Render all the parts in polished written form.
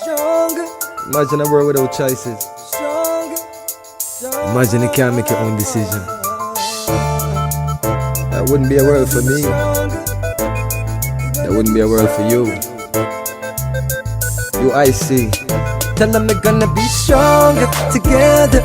Imagine a world without choices. Imagine you can't make your own decision. That wouldn't be a world for me. That wouldn't be a world for you. UIC. Tell them we're gonna be stronger. Together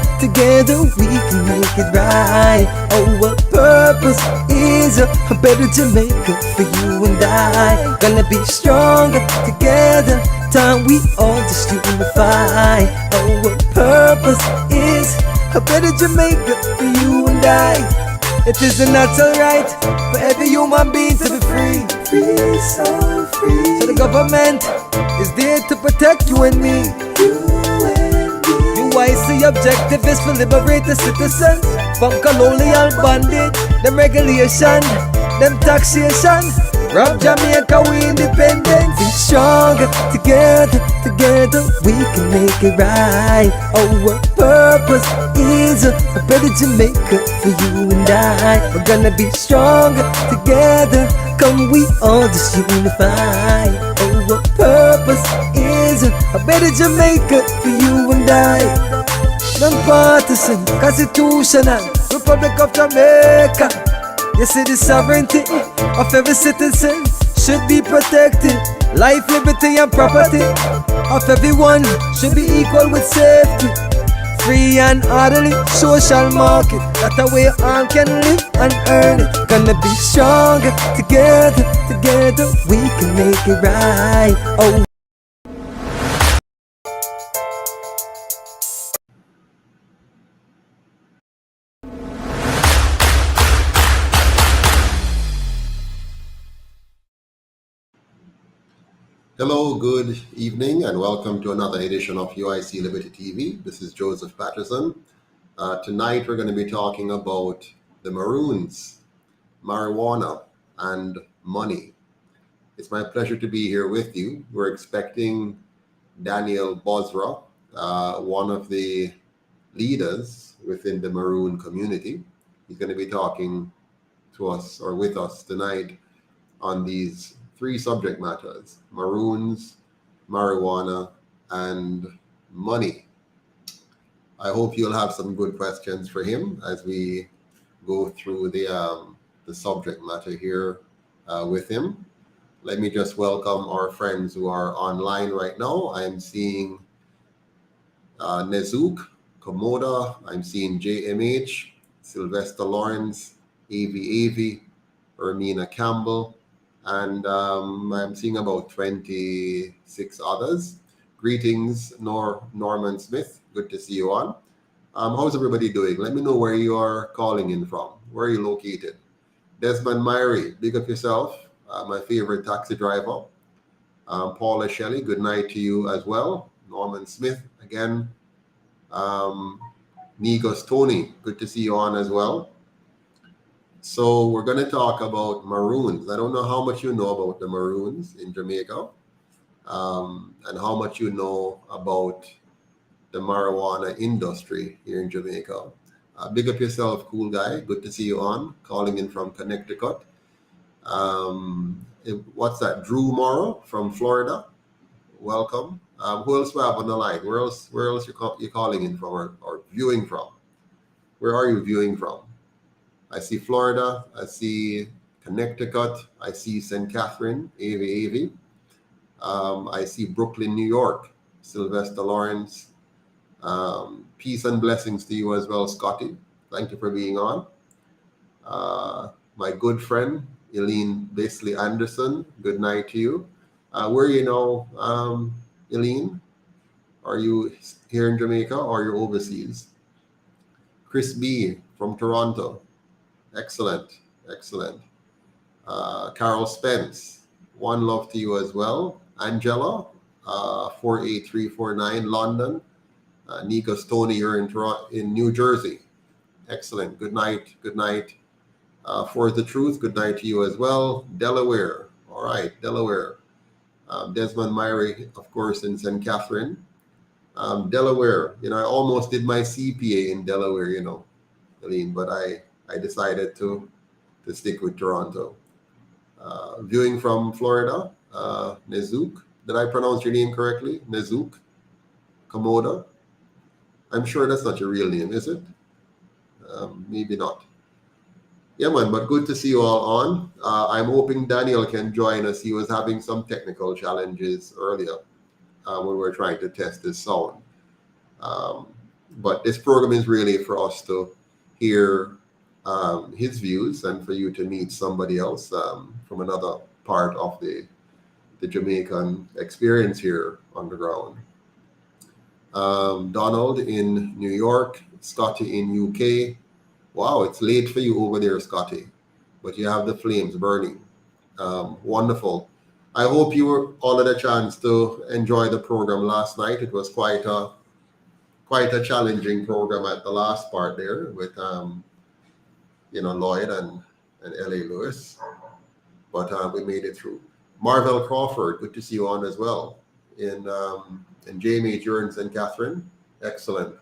we can make it right. Our purpose is a better Jamaica for you and I. Gonna be stronger together. Time we all just unify. Our purpose is a better Jamaica for you and I. It is a natural right for every human being to be free. Free, so free. So the government is there to protect you and me. UIC objective is to liberate the citizens from colonial bondage, them regulation, them taxation. Rob Jamaica, we independent. Be stronger together we can make it right. Our purpose is a better Jamaica for you and I. We're gonna be stronger together. Come we all just unify. Our purpose is a better Jamaica for you and I. Non-partisan, constitutional Republic of Jamaica. You see the sovereignty of every citizen should be protected. Life, liberty and property of everyone should be equal with safety. Free and orderly social market, that's the way all can live and earn it. Gonna be stronger together we can make it right. Oh. Hello, good evening, and welcome to another edition of UIC Liberty TV. This is Joseph Patterson. Tonight we're going to be talking about the Maroons, marijuana, and money. It's my pleasure to be here with you. We're expecting Daneyel Bozra, one of the leaders within the Maroon community. He's going to be talking to us or with us tonight on these three subject matters: Maroons, marijuana, and money. I hope you'll have some good questions for him as we go through the subject matter here with him. Let me just welcome our friends who are online right now. I'm seeing Nezook, Komoda, I'm seeing JMH, Sylvester Lawrence, AV, Ermina Campbell, and I'm seeing about 26 others. Greetings, Norman Smith. Good to see you on. How's everybody doing? Let me know where you are calling in from. Where are you located? Desmond Myrie, big up yourself. My favorite taxi driver. Paula Shelley, good night to you as well. Norman Smith again. Nigos Tony, good to see you on as well. So we're going to talk about Maroons. I don't know how much you know about the Maroons in Jamaica, and how much you know about the marijuana industry here in Jamaica. Big up yourself, cool guy. Good to see you on, calling in from Connecticut. What's that? Drew Morrow from Florida. Welcome. Who else we have on the line? Where else you calling in from or viewing from? Where are you viewing from? I see Florida, I see Connecticut, I see St. Catherine, AV. I see Brooklyn, New York, Sylvester Lawrence. Peace and blessings to you as well, Scotty. Thank you for being on. My good friend, Eileen Bisley Anderson, good night to you. Where are you now, Eileen? Are you here in Jamaica or you're overseas? Chris B. from Toronto. Excellent. Carol Spence, one love to you as well. Angela, 48349 London. Nika Stoney, you're in New Jersey. Excellent. Good night. For the truth, good night to you as well. Delaware. All right, Delaware. Desmond Myrie, of course, in St. Catherine. Delaware. I almost did my CPA in Delaware, Eileen, but I decided to stick with Toronto. Viewing from Florida, Nezook. Did I pronounce your name correctly? Nezook Komoda? I'm sure that's not your real name, is it? Maybe not. Yeah, man, but good to see you all on. I'm hoping Daneyel can join us. He was having some technical challenges earlier when we were trying to test his sound. But this program is really for us to hear his views and for you to meet somebody else from another part of the Jamaican experience here on the ground. Donald in New York, Scotty in UK. Wow, it's late for you over there, Scotty, but you have the flames burning. Wonderful. I hope you all had a chance to enjoy the program last night. It was quite a challenging program at the last part there with Lloyd and L.A. Lewis, but we made it through. Marvel Crawford, good to see you on as well. And Jamie, Jurens, and Catherine, excellent.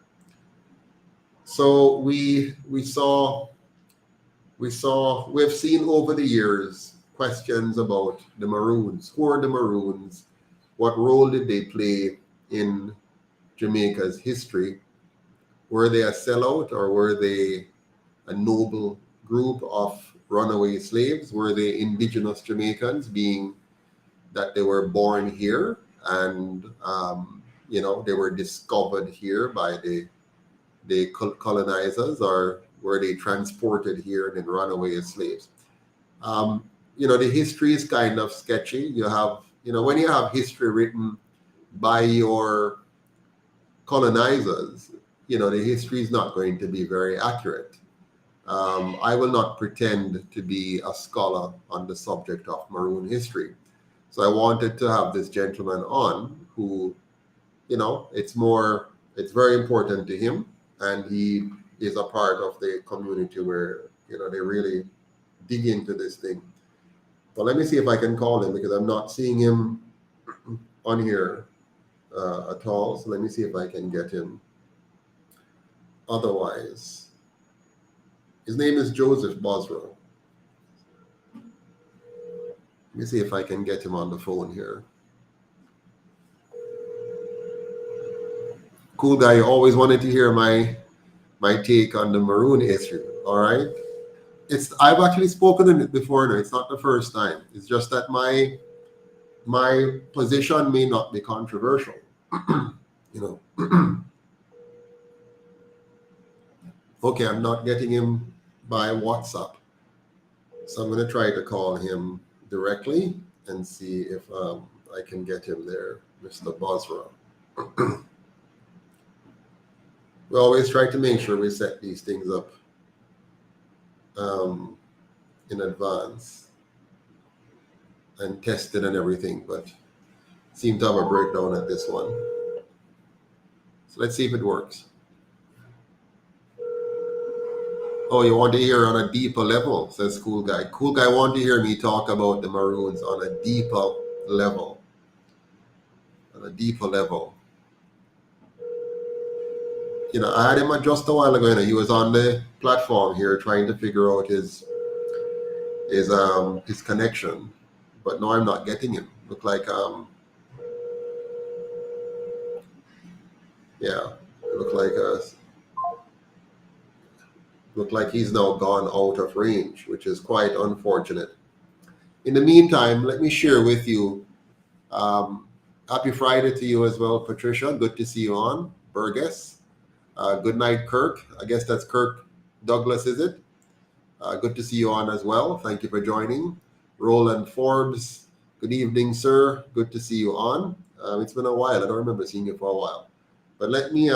So we've seen over the years questions about the Maroons. Who are the Maroons? What role did they play in Jamaica's history? Were they a sellout, or were they a noble group of runaway slaves? Were they indigenous Jamaicans, being that they were born here and they were discovered here by the colonizers, or were they transported here and then run away as slaves? The history is kind of sketchy. You have, when you have history written by your colonizers, the history is not going to be very accurate. I will not pretend to be a scholar on the subject of Maroon history. So I wanted to have this gentleman on who, it's very important to him, and he is a part of the community where, they really dig into this thing. But let me see if I can call him, because I'm not seeing him on here at all. So let me see if I can get him. Otherwise, his name is Joseph Bozra. Let me see if I can get him on the phone here. Cool guy, you always wanted to hear my take on the Maroon issue. All right. I've actually spoken on it before now. It's not the first time. It's just that my position may not be controversial. Okay, I'm not getting him by WhatsApp. So I'm going to try to call him directly and see if I can get him there, Mr. Bozra. We always try to make sure we set these things up in advance and test it and everything, but seem to have a breakdown at this one. So let's see if it works. Oh, you want to hear on a deeper level, says Cool Guy. Cool Guy want to hear me talk about the Maroons on a deeper level. On a deeper level. I had him just a while ago. He was on the platform here trying to figure out his connection, but no, I'm not getting him. Look like look like he's now gone out of range, which is quite unfortunate. In the meantime, let me share with you. Happy Friday to you as well, Patricia. Good to see you on. Burgess. Good night, Kirk. I guess that's Kirk Douglas, is it? Good to see you on as well. Thank you for joining. Roland Forbes. Good evening, sir. Good to see you on. It's been a while. I don't remember seeing you for a while. But let me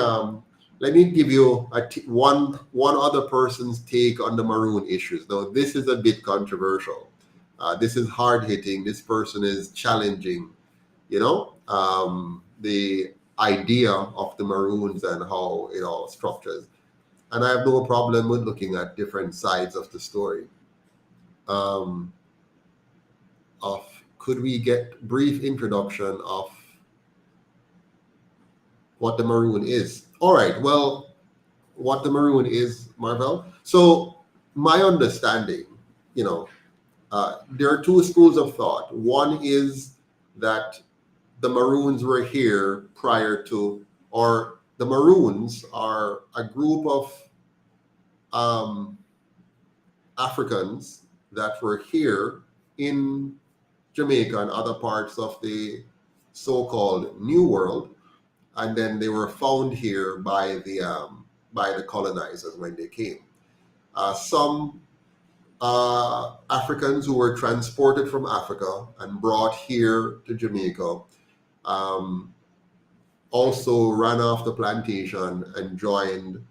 give you one other person's take on the Maroon issues. Now, this is a bit controversial. This is hard hitting. This person is challenging, the idea of the Maroons and how it all structures. And I have no problem with looking at different sides of the story. Could we get brief introduction of what the Maroon is? All right, well, what the Maroon is, Marvel. So my understanding, there are two schools of thought. One is that the Maroons were here prior to, or the Maroons are a group of Africans that were here in Jamaica and other parts of the so-called New World, and then they were found here by the colonizers when they came. Some Africans who were transported from Africa and brought here to Jamaica also ran off the plantation and joined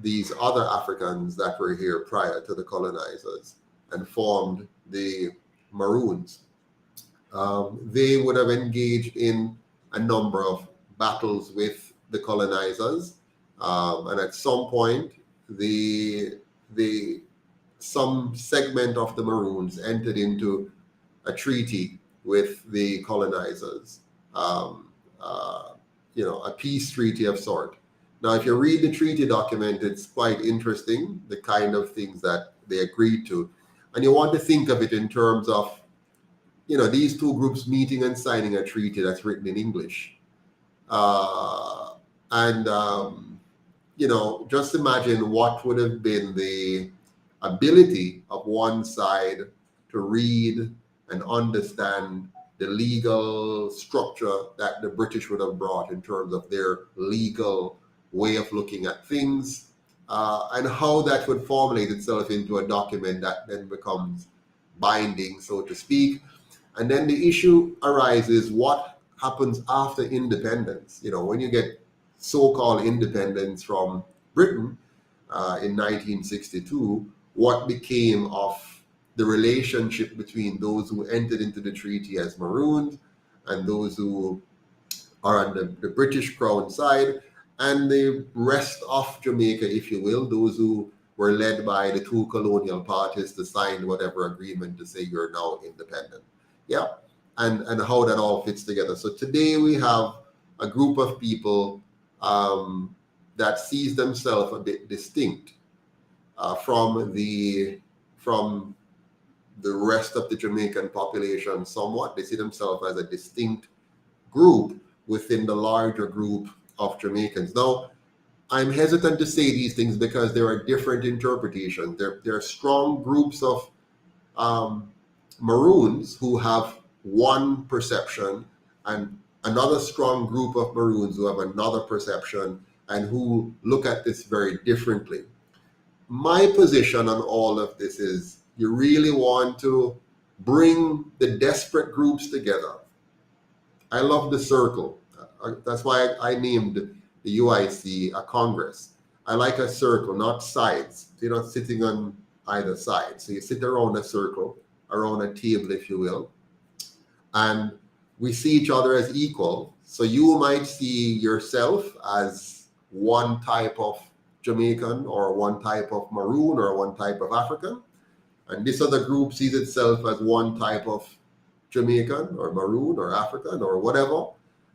these other Africans that were here prior to the colonizers and formed the Maroons. They would have engaged in a number of battles with the colonizers, and at some point, some segment of the Maroons entered into a treaty with the colonizers, a peace treaty of sort. Now, if you read the treaty document, it's quite interesting, the kind of things that they agreed to. And you want to think of it in terms of, these two groups meeting and signing a treaty that's written in English. Just imagine what would have been the ability of one side to read and understand the legal structure that the British would have brought in terms of their legal way of looking at things, and how that would formulate itself into a document that then becomes binding, so to speak. And then the issue arises, what happens after independence? When you get so-called independence from Britain in 1962, what became of the relationship between those who entered into the treaty as Maroons and those who are on the British Crown side, and the rest of Jamaica, if you will, those who were led by the two colonial parties to sign whatever agreement to say you're now independent. Yeah, and how that all fits together. So today we have a group of people that sees themselves a bit distinct from the rest of the Jamaican population somewhat. They see themselves as a distinct group within the larger group of Jamaicans. Now, I'm hesitant to say these things because there are different interpretations. There are strong groups of Maroons who have one perception, and another strong group of Maroons who have another perception and who look at this very differently. My position on all of this is you really want to bring the desperate groups together. I love the circle. That's why I named the UIC a Congress. I like a circle, not sides. You're not sitting on either side. So you sit around a circle, around a table, if you will, and we see each other as equal. So you might see yourself as one type of Jamaican or one type of Maroon or one type of African. And this other group sees itself as one type of Jamaican or Maroon or African or whatever.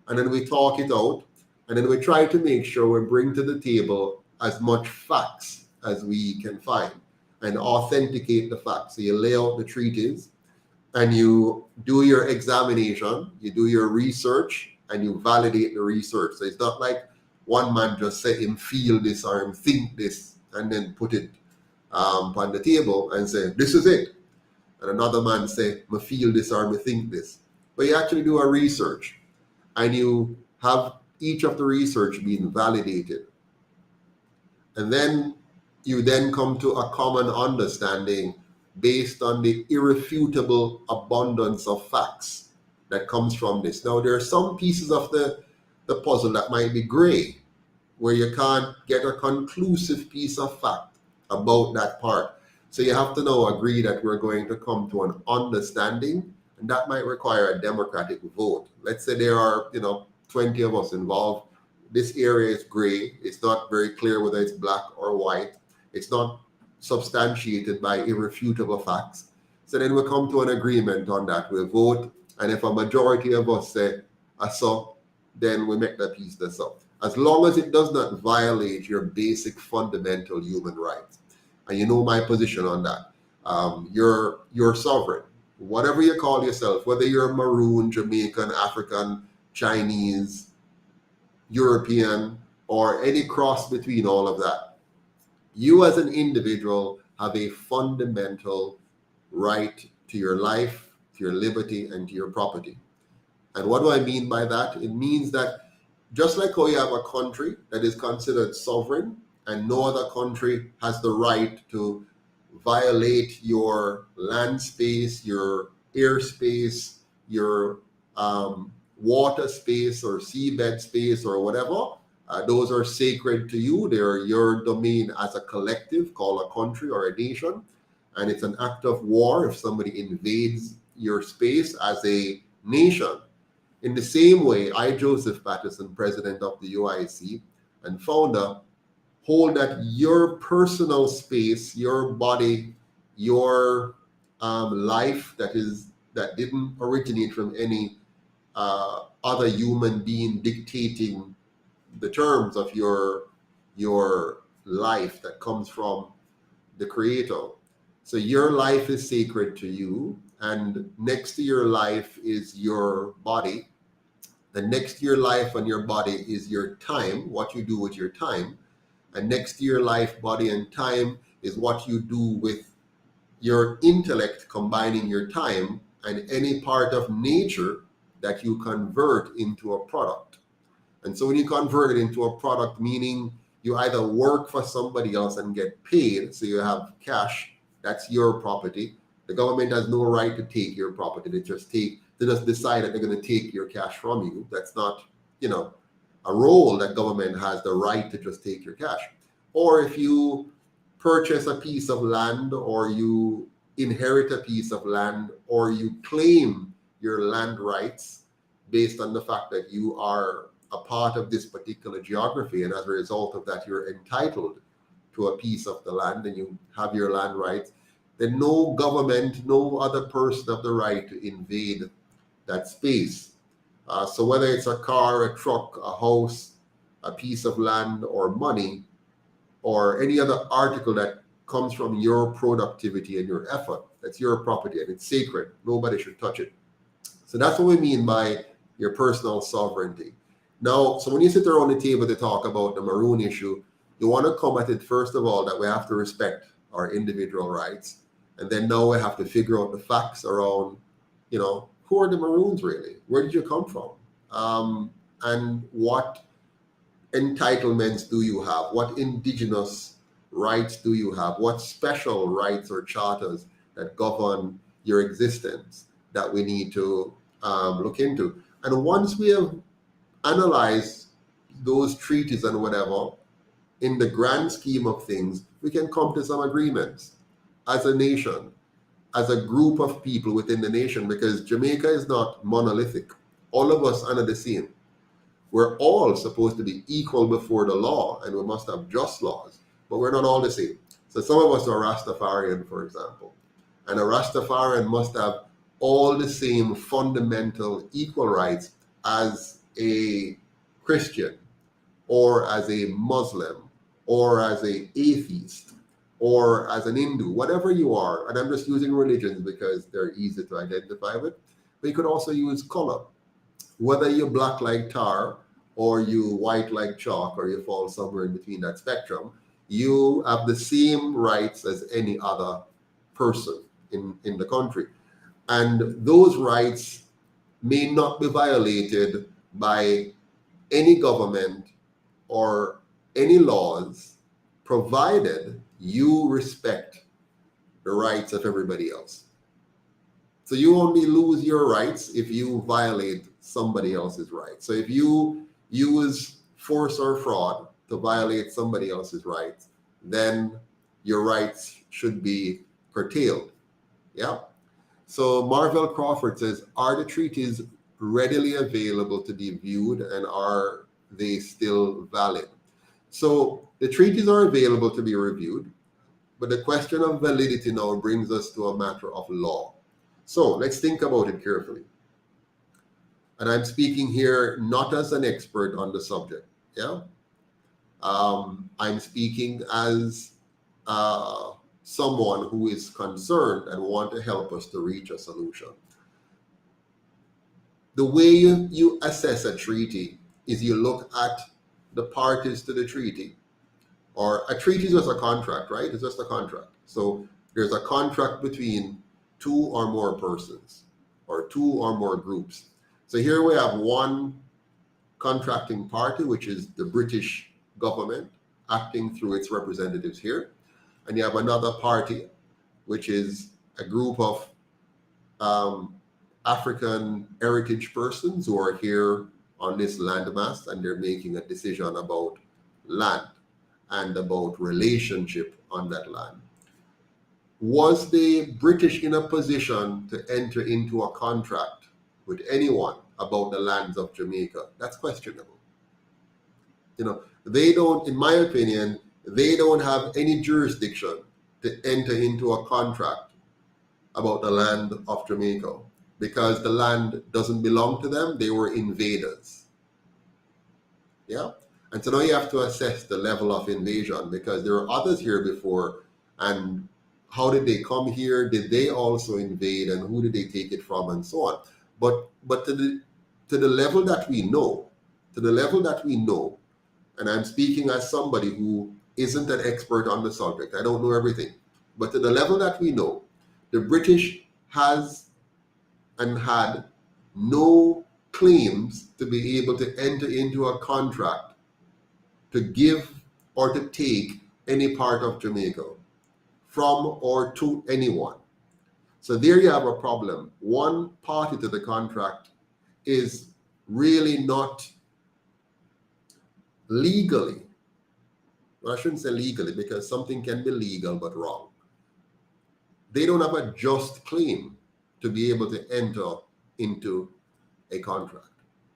And then we talk it out. And then we try to make sure we bring to the table as much facts as we can find and authenticate the facts. So you lay out the treaties and you do your examination, you do your research, and you validate the research. So it's not like one man just say him feel this or him think this and then put it on the table and say, this is it. And another man say, me feel this or me think this. But you actually do a research and you have each of the research being validated. And then you then come to a common understanding based on the irrefutable abundance of facts that comes from this. Now, there are some pieces of the puzzle that might be gray, where you can't get a conclusive piece of fact about that part. So you have to now agree that we're going to come to an understanding, and that might require a democratic vote. Let's say there are, 20 of us involved. This area is gray. It's not very clear whether it's black or white. It's not substantiated by irrefutable facts. So then we come to an agreement on that. We vote, and if a majority of us say, so, then we make that piece that's up. As long as it does not violate your basic fundamental human rights. And you know my position on that. You're sovereign. Whatever you call yourself, whether you're Maroon, Jamaican, African, Chinese, European, or any cross between all of that. You as an individual have a fundamental right to your life, to your liberty, and to your property. And what do I mean by that? It means that just like how you have a country that is considered sovereign and no other country has the right to violate your land space, your airspace, your water space or seabed space or whatever, those are sacred to you. They're your domain as a collective called a country or a nation. And it's an act of war if somebody invades your space as a nation. In the same way, I, Joseph Patterson, president of the UIC and founder, hold that your personal space, your body, your life that didn't originate from any other human being dictating the terms of your life that comes from the Creator. So your life is sacred to you, and next to your life is your body. And next to your life and your body is your time, what you do with your time. And next to your life, body, and time is what you do with your intellect, combining your time and any part of nature that you convert into a product. And so when you convert it into a product, meaning you either work for somebody else and get paid, so you have cash, that's your property. The government has no right to take your property. They just decide that they're going to take your cash from you. That's not, a role that government has the right to just take your cash. Or if you purchase a piece of land, or you inherit a piece of land, or you claim your land rights based on the fact that you are a part of this particular geography, and as a result of that you're entitled to a piece of the land and you have your land rights, then no government, no other person have the right to invade that space. So whether it's a car, a truck, a house, a piece of land, or money, or any other article that comes from your productivity and your effort, that's your property and it's sacred. Nobody should touch it. So that's what we mean by your personal sovereignty. Now, so when you sit around the table to talk about the Maroon issue, you want to come at it, first of all, that we have to respect our individual rights. And then now we have to figure out the facts around, who are the Maroons really? Where did you come from? And what entitlements do you have? What indigenous rights do you have? What special rights or charters that govern your existence that we need to look into? And once we have analyzed those treaties and whatever, in the grand scheme of things, we can come to some agreements as a nation, as a group of people within the nation, because Jamaica is not monolithic. All of us are the same. We're all supposed to be equal before the law, and we must have just laws, but we're not all the same. So some of us are Rastafarian, for example, and a Rastafarian must have all the same fundamental equal rights as a Christian, or as a Muslim, or as an atheist, or as an Hindu, whatever you are. And I'm just using religions because they're easy to identify with. But you could also use color. Whether you're black like tar, or you white like chalk, or you fall somewhere in between that spectrum, you have the same rights as any other person in the country. And those rights may not be violated by any government or any laws, provided you respect the rights of everybody else. So you only lose your rights if you violate somebody else's rights. So if you use force or fraud to violate somebody else's rights, then your rights should be curtailed. Yeah. So Marvell Crawford says, are the treaties readily available to be viewed, and are they still valid? So the treaties are available to be reviewed, but the question of validity now brings us to a matter of law. So let's think about it carefully. And I'm speaking here not as an expert on the subject. Yeah. I'm speaking as someone who is concerned and want to help us to reach a solution. the way you assess a treaty is you look at the parties to the treaty. Or a treaty is just a contract, right? It's just a contract. So there's a contract between two or more persons or two or more groups. So here we have one contracting party, which is the British government acting through its representatives here. And you have another party, which is a group of African heritage persons who are here on this landmass, and they're making a decision about land and about relationship on that land. Was the British in a position to enter into a contract with anyone about the lands of Jamaica? That's questionable. They don't, in my opinion, they don't have any jurisdiction to enter into a contract about the land of Jamaica because the land doesn't belong to them. They were invaders. Yeah. And so now you have to assess the level of invasion because there were others here before. And how did they come here? Did they also invade? And who did they take it from? And so on. But to the level that we know, and I'm speaking as somebody who isn't an expert on the subject. I don't know everything. But to the level that we know, the British has and had no claims to be able to enter into a contract to give or to take any part of Jamaica from or to anyone. So there you have a problem. One party to the contract is really not legally, well, I shouldn't say legally because something can be legal but wrong. They don't have a just claim to be able to enter into a contract.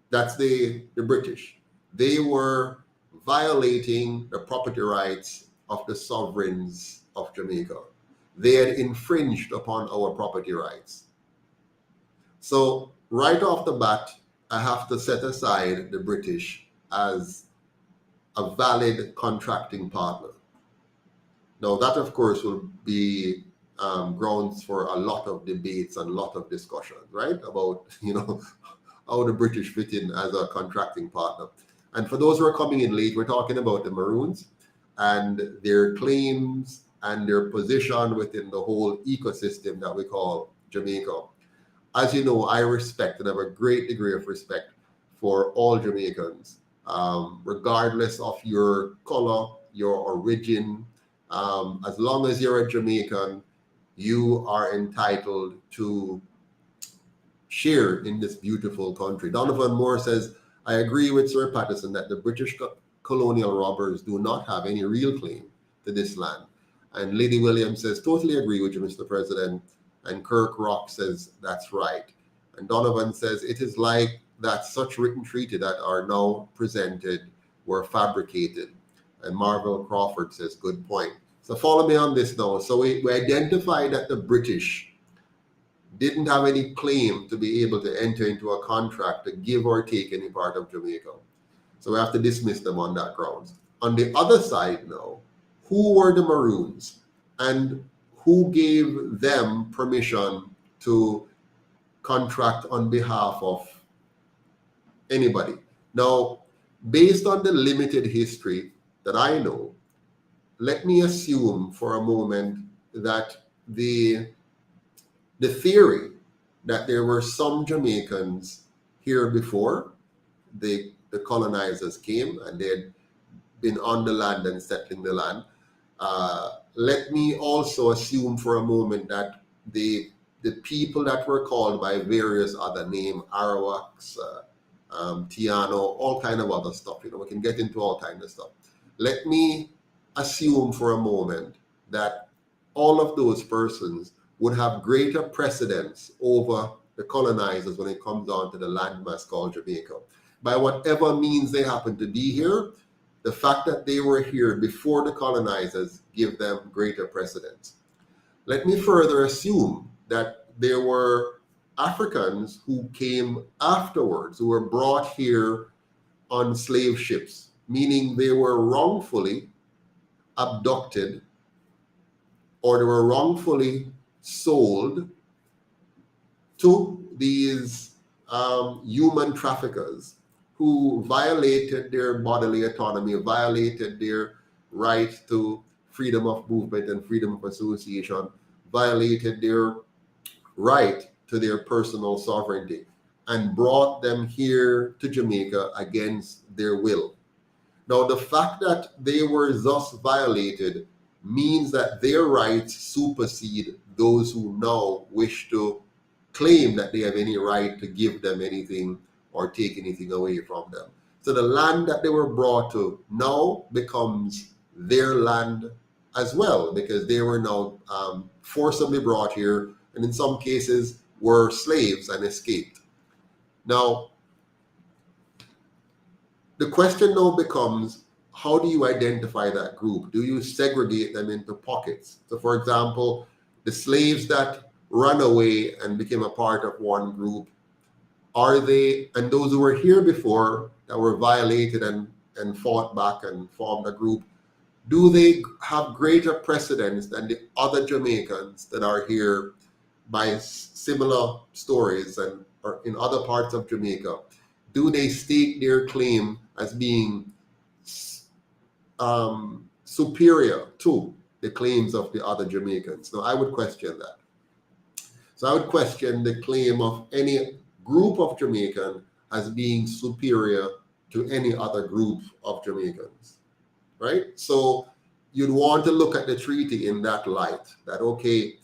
That's the British. They were violating the property rights of the sovereigns of Jamaica. They had infringed upon our property rights. So right off the bat, I have to set aside the British as a valid contracting partner. Now that of course will be grounds for a lot of debates and a lot of discussions, right? About, how the British fit in as a contracting partner. And for those who are coming in late, we're talking about the Maroons and their claims and their position within the whole ecosystem that we call Jamaica. As you know, I respect and have a great degree of respect for all Jamaicans, regardless of your color, your origin. As long as you're a Jamaican, you are entitled to share in this beautiful country. Donovan Moore says, I agree with Sir Patterson that the British colonial robbers do not have any real claim to this land. And Lady Williams says, totally agree with you, Mr. President. And Kirk Rock says, that's right. And Donovan says, it is like that such written treaty that are now presented were fabricated. And Marvel Crawford says, good point. So follow me on this now. So we identified that the British didn't have any claim to be able to enter into a contract to give or take any part of Jamaica. So we have to dismiss them on that grounds. On the other side now, who were the Maroons and who gave them permission to contract on behalf of anybody? Now, based on the limited history that I know, let me assume for a moment that the theory that there were some Jamaicans here before the colonizers came and they had been on the land and settling the land. Let me also assume for a moment that the people that were called by various other names, Arawaks, Tiano, all kind of other stuff, we can get into all kind of stuff. Let me assume for a moment that all of those persons would have greater precedence over the colonizers when it comes down to the landmass called Jamaica. By whatever means they happen to be here, the fact that they were here before the colonizers give them greater precedence. Let me further assume that there were Africans who came afterwards, who were brought here on slave ships, meaning they were wrongfully abducted or they were wrongfully sold to these human traffickers who violated their bodily autonomy, violated their right to freedom of movement and freedom of association, violated their right to their personal sovereignty, and brought them here to Jamaica against their will. Now, the fact that they were thus violated means that their rights supersede those who now wish to claim that they have any right to give them anything or take anything away from them. So the land that they were brought to now becomes their land as well, because they were now forcibly brought here, and in some cases were slaves and escaped. Now, the question now becomes, how do you identify that group? Do you segregate them into pockets? So, for example, the slaves that ran away and became a part of one group, are they, and those who were here before that were violated and fought back and formed a group, do they have greater precedence than the other Jamaicans that are here by similar stories and or in other parts of Jamaica? Do they stake their claim as being superior to the claims of the other Jamaicans? Now, I would question that. So I would question the claim of any group of Jamaican as being superior to any other group of Jamaicans, right? So you'd want to look at the treaty in that light, that, okay,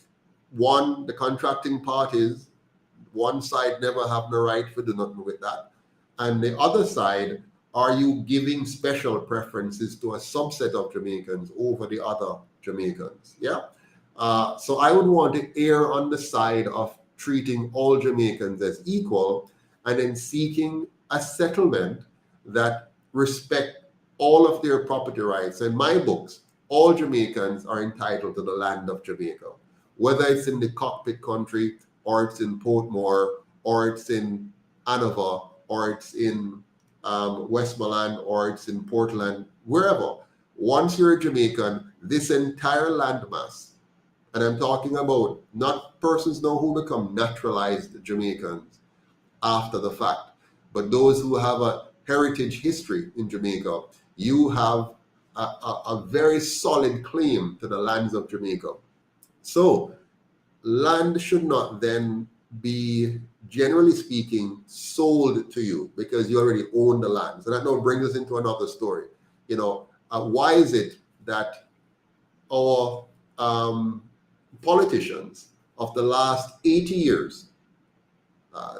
one, the contracting parties, one side never have the right to do nothing with that. And the other side, are you giving special preferences to a subset of Jamaicans over the other Jamaicans? Yeah. So I would want to err on the side of treating all Jamaicans as equal and then seeking a settlement that respect all of their property rights. In my books, all Jamaicans are entitled to the land of Jamaica, whether it's in the cockpit country or it's in Portmore or it's in Anova or it's in Westmoreland or it's in Portland, wherever. Once you're a Jamaican, this entire landmass, and I'm talking about not persons now who become naturalized Jamaicans after the fact, but those who have a heritage history in Jamaica, you have a very solid claim to the lands of Jamaica. So land should not then be, generally speaking, sold to you because you already own the land. So that now brings us into another story. You know, why is it that our politicians of the last 80 years,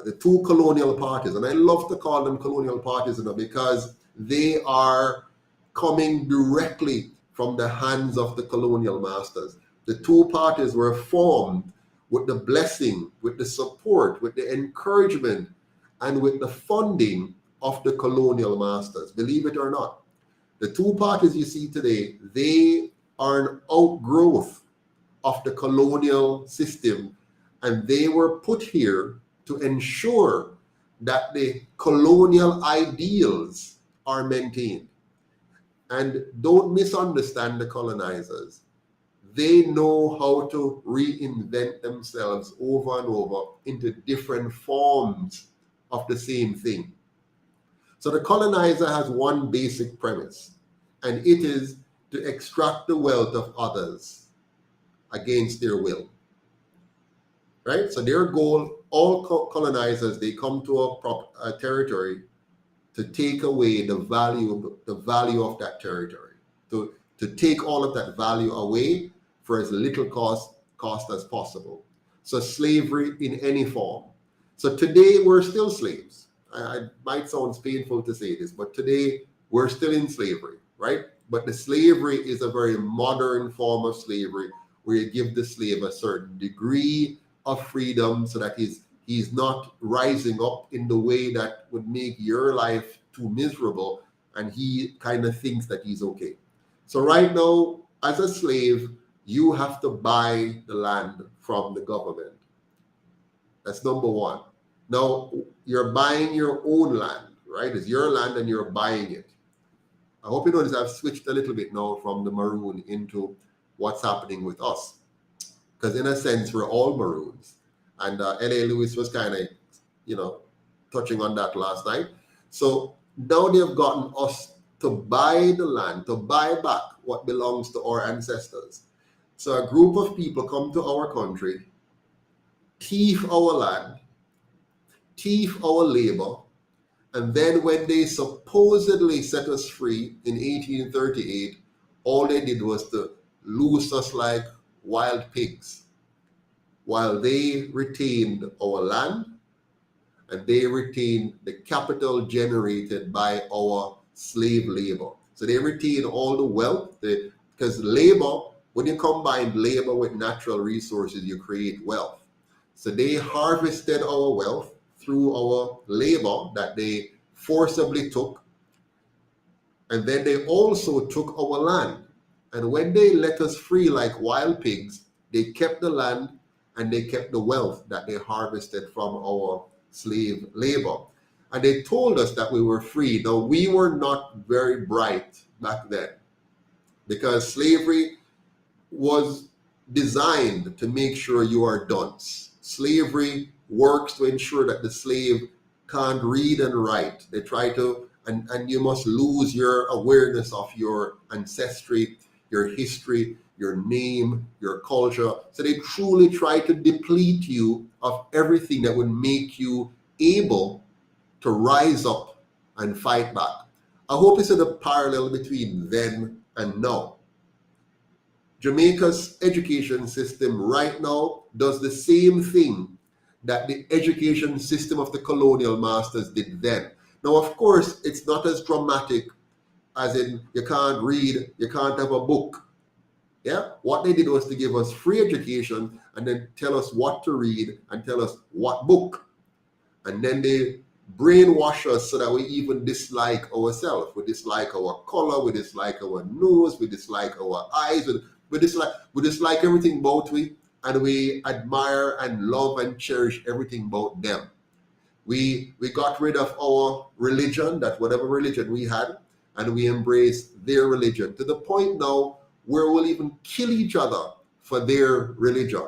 the two colonial parties, and I love to call them colonial parties, you know, because they are coming directly from the hands of the colonial masters. The two parties were formed with the blessing, with the support, with the encouragement, and with the funding of the colonial masters, believe it or not. The two parties you see today, they are an outgrowth of the colonial system, and they were put here to ensure that the colonial ideals are maintained. And don't misunderstand the colonizers. They know how to reinvent themselves over and over into different forms of the same thing. So the colonizer has one basic premise, and it is to extract the wealth of others against their will. Right? So their goal, all colonizers, they come to a territory to take away the value of that territory, to take all of that value away for as little cost as possible. So slavery in any form. So today we're still slaves. It might sound painful to say this, but today we're still in slavery, right? But the slavery is a very modern form of slavery where you give the slave a certain degree of freedom so that he's not rising up in the way that would make your life too miserable, and he kind of thinks that he's okay. So right now, as a slave, you have to buy the land from the government. That's number one. Now, you're buying your own land, right? It's your land and you're buying it. I hope you notice I've switched a little bit now from the Maroon into what's happening with us. Because in a sense, we're all Maroons. And L.A. Lewis was kind of, touching on that last night. So now they've gotten us to buy the land, to buy back what belongs to our ancestors. So a group of people come to our country, thief our land, thief our labor, and then when they supposedly set us free in 1838, all they did was to loose us like wild pigs, while they retained our land and they retained the capital generated by our slave labor. So they retain all the wealth, because labor, when you combine labor with natural resources, you create wealth. So they harvested our wealth through our labor that they forcibly took, and then they also took our land. And when they let us free like wild pigs, they kept the land and they kept the wealth that they harvested from our slave labor. And they told us that we were free. Now, we were not very bright back then, because slavery was designed to make sure you are dunce. Slavery works to ensure that the slave can't read and write. They try to, and you must lose your awareness of your ancestry, your history, your name, your culture. So they truly try to deplete you of everything that would make you able to rise up and fight back. I hope you see the parallel between then and now. Jamaica's education system right now does the same thing that the education system of the colonial masters did then. Now, of course, it's not as dramatic as in you can't read, you can't have a book. Yeah, what they did was to give us free education and then tell us what to read and tell us what book. And then they brainwash us so that we even dislike ourselves. We dislike our color, we dislike our nose, we dislike our eyes, we dislike everything about we, and we admire and love and cherish everything about them. We got rid of our religion, that whatever religion we had, and we embraced their religion to the point now where we'll even kill each other for their religion.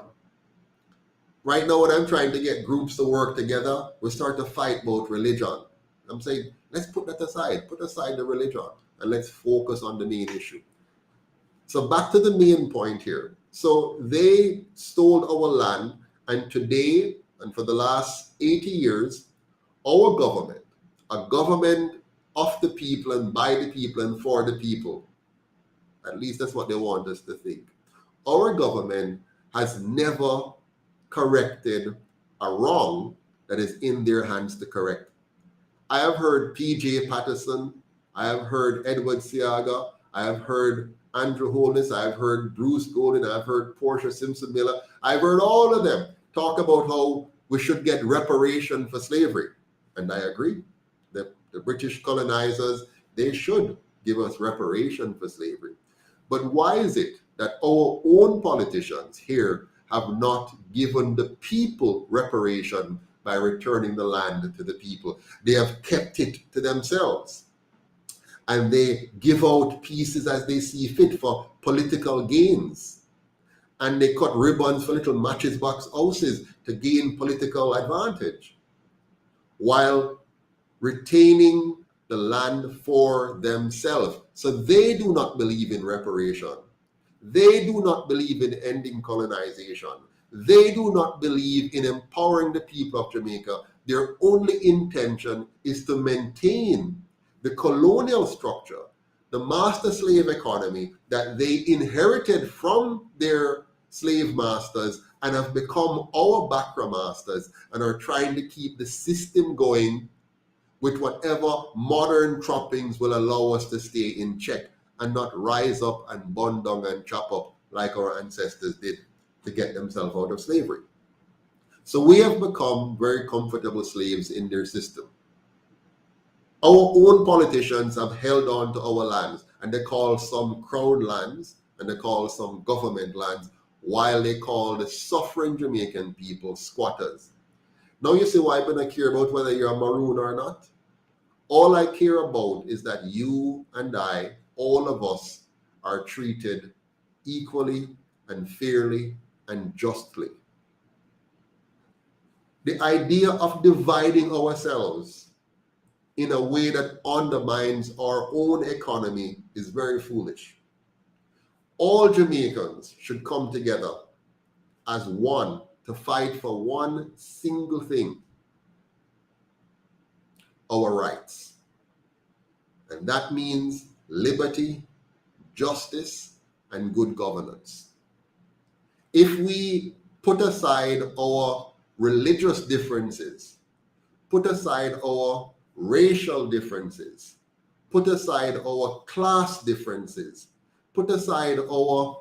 Right now, when I'm trying to get groups to work together, we start to fight about religion. I'm saying, let's put that aside, put aside the religion, and let's focus on the main issue. So back to the main point here. So they stole our land, and today, and for the last 80 years, our government, a government of the people and by the people and for the people, at least that's what they want us to think. Our government has never corrected a wrong that is in their hands to correct. I have heard P.J. Patterson, I have heard Edward Siaga, I have heard Andrew Holness, I've heard Bruce Golden, I've heard Portia Simpson Miller, I've heard all of them talk about how we should get reparation for slavery. And I agree. The British colonizers, they should give us reparation for slavery. But why is it that our own politicians here have not given the people reparation by returning the land to the people? They have kept it to themselves. And they give out pieces as they see fit for political gains. And they cut ribbons for little matchbox houses to gain political advantage, while retaining the land for themselves. So they do not believe in reparation. They do not believe in ending colonization. They do not believe in empowering the people of Jamaica. Their only intention is to maintain the colonial structure, the master slave economy that they inherited from their slave masters and have become our backroom masters, and are trying to keep the system going with whatever modern trappings will allow us to stay in check and not rise up and burn down and chop up like our ancestors did to get themselves out of slavery. So we have become very comfortable slaves in their system. Our own politicians have held on to our lands, and they call some crown lands and they call some government lands, while they call the suffering Jamaican people squatters. Now you see why I don't care about whether you're a Maroon or not. All I care about is that you and I, all of us, are treated equally and fairly and justly. The idea of dividing ourselves in a way that undermines our own economy is very foolish. All Jamaicans should come together as one to fight for one single thing: our rights. And that means liberty, justice, and good governance. If we put aside our religious differences, put aside our racial differences, put aside our class differences, put aside our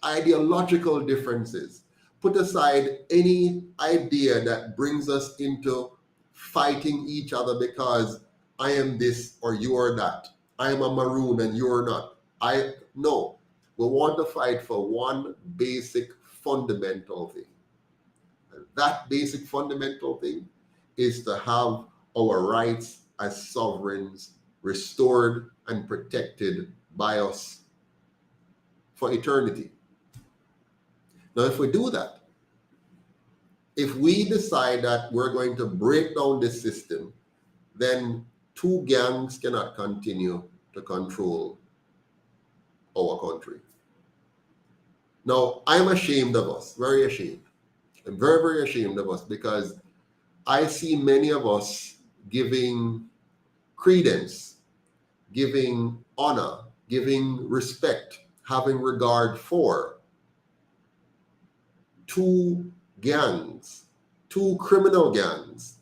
ideological differences, put aside any idea that brings us into fighting each other because I am this or you are that. I am a Maroon and you are not. No. We want to fight for one basic fundamental thing. And that basic fundamental thing is to have our rights as sovereigns restored and protected by us for eternity. Now, if we do that, if we decide that we're going to break down this system, then two gangs cannot continue to control our country. Now, I'm ashamed of us, very ashamed. I'm very, very ashamed of us because I see many of us giving credence, giving honor, giving respect, having regard for two gangs, two criminal gangs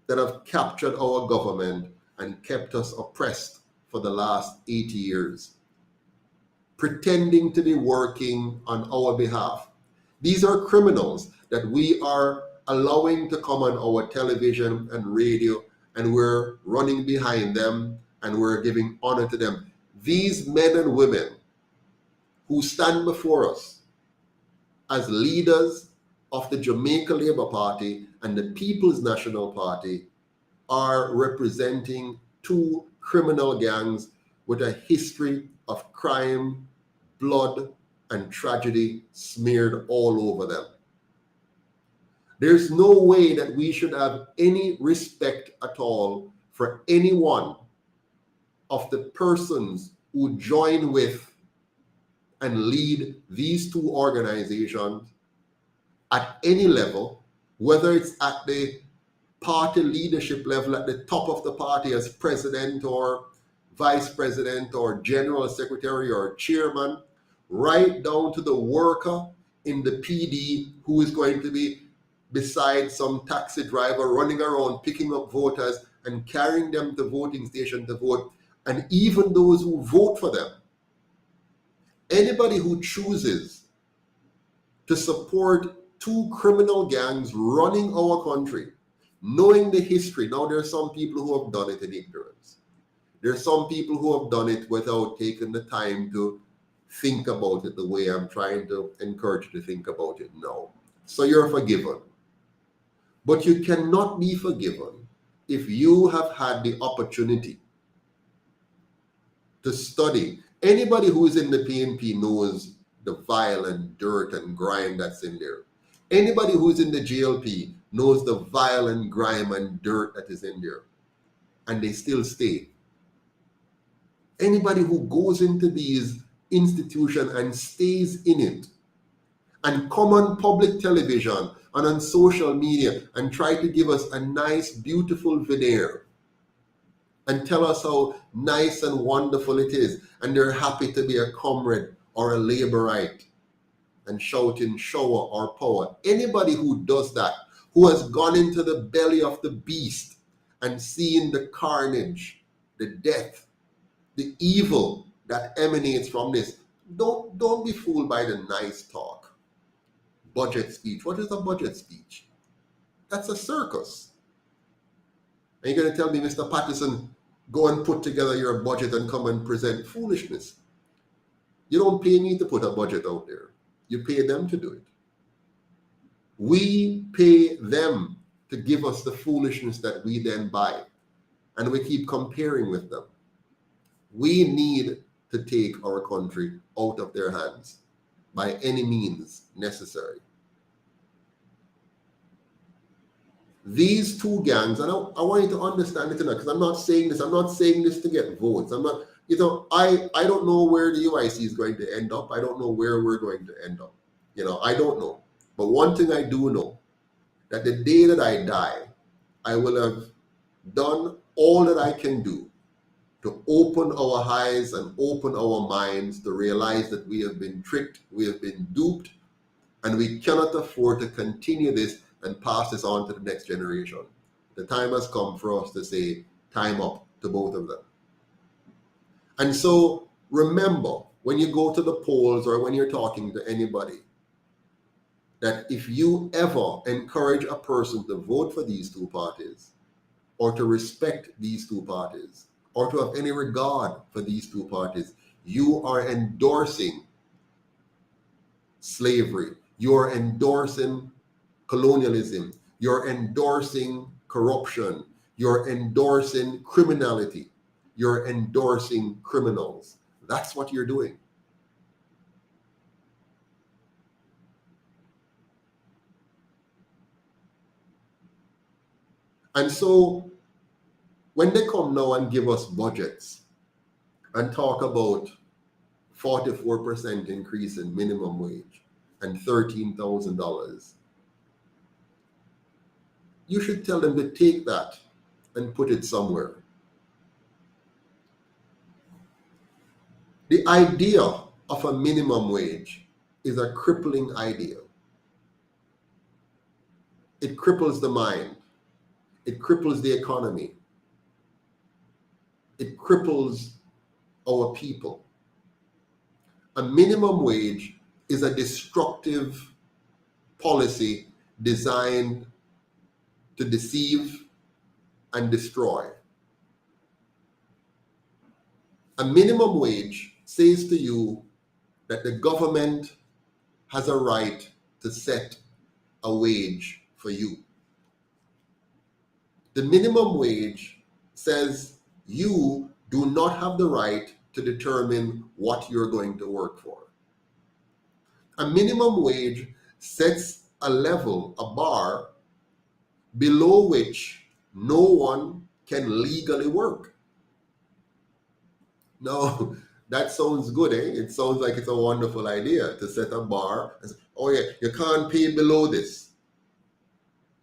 that have captured our government and kept us oppressed for the last 80 years, pretending to be working on our behalf. These are criminals that we are allowing to come on our television and radio, and we're running behind them and we're giving honor to them. These men and women who stand before us as leaders of the Jamaica Labour Party and the People's National Party are representing two criminal gangs with a history of crime, blood, and tragedy smeared all over them. There's no way that we should have any respect at all for any one of the persons who join with and lead these two organizations at any level, whether it's at the party leadership level, at the top of the party as president or vice president or general secretary or chairman, right down to the worker in the PD who is going to be beside some taxi driver running around picking up voters and carrying them to voting station to vote, and even those who vote for them. Anybody who chooses to support two criminal gangs running our country, knowing the history. Now, there are some people who have done it in ignorance. There are some people who have done it without taking the time to think about it the way I'm trying to encourage you to think about it now. So you're forgiven. But you cannot be forgiven if you have had the opportunity to study. Anybody who is in the PNP knows the violent dirt and grime that's in there. Anybody who is in the GLP knows the violent grime and dirt that is in there. And they still stay. Anybody who goes into these institutions and stays in it and come on public television and on social media and try to give us a nice, beautiful veneer and tell us how nice and wonderful it is, and they're happy to be a comrade or a laborite and shouting shower or power. Anybody who does that, who has gone into the belly of the beast and seen the carnage, the death, the evil that emanates from this, don't be fooled by the nice talk. Budget speech. What is a budget speech? That's a circus. And you're going to tell me, Mr. Patterson, go and put together your budget and come and present foolishness. You don't pay me to put a budget out there. You pay them to do it. We pay them to give us the foolishness that we then buy. And we keep comparing with them. We need to take our country out of their hands by any means necessary. These two gangs, and I want you to understand it because I'm not saying this to get votes. I'm not, I don't know where the UIC is going to end up. I don't know where we're going to end up. I don't know. But one thing I do know, that the day that I die, I will have done all that I can do to open our eyes and open our minds to realize that we have been tricked, we have been duped, and we cannot afford to continue this and pass this on to the next generation. The time has come for us to say, time up to both of them. And so remember, when you go to the polls or when you're talking to anybody, that if you ever encourage a person to vote for these two parties, or to respect these two parties, or to have any regard for these two parties, you are endorsing slavery. You're endorsing colonialism. You're endorsing corruption. You're endorsing criminality. You're endorsing criminals. That's what you're doing. And so when they come now and give us budgets and talk about 44% increase in minimum wage and $13,000, you should tell them to take that and put it somewhere. The idea of a minimum wage is a crippling idea. It cripples the mind. It cripples the economy. It cripples our people. A minimum wage is a destructive policy designed to deceive and destroy. A minimum wage says to you that the government has a right to set a wage for you. The minimum wage says you do not have the right to determine what you're going to work for. A minimum wage sets a level, a bar, below which no one can legally work. Now, that sounds good, eh? It sounds like it's a wonderful idea to set a bar and say, oh yeah, you can't pay below this.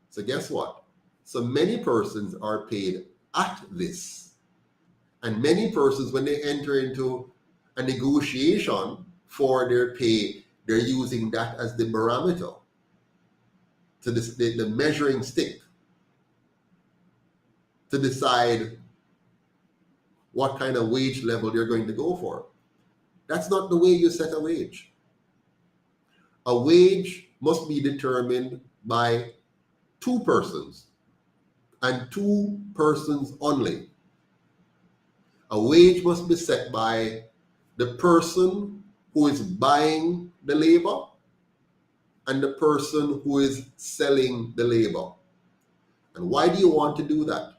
So guess what? So many persons are paid at this. And many persons, when they enter into a negotiation for their pay, they're using that as the barometer, to the measuring stick, to decide what kind of wage level you're going to go for. That's not the way you set a wage. A wage must be determined by two persons, and two persons only. A wage must be set by the person who is buying the labor and the person who is selling the labor. And why do you want to do that?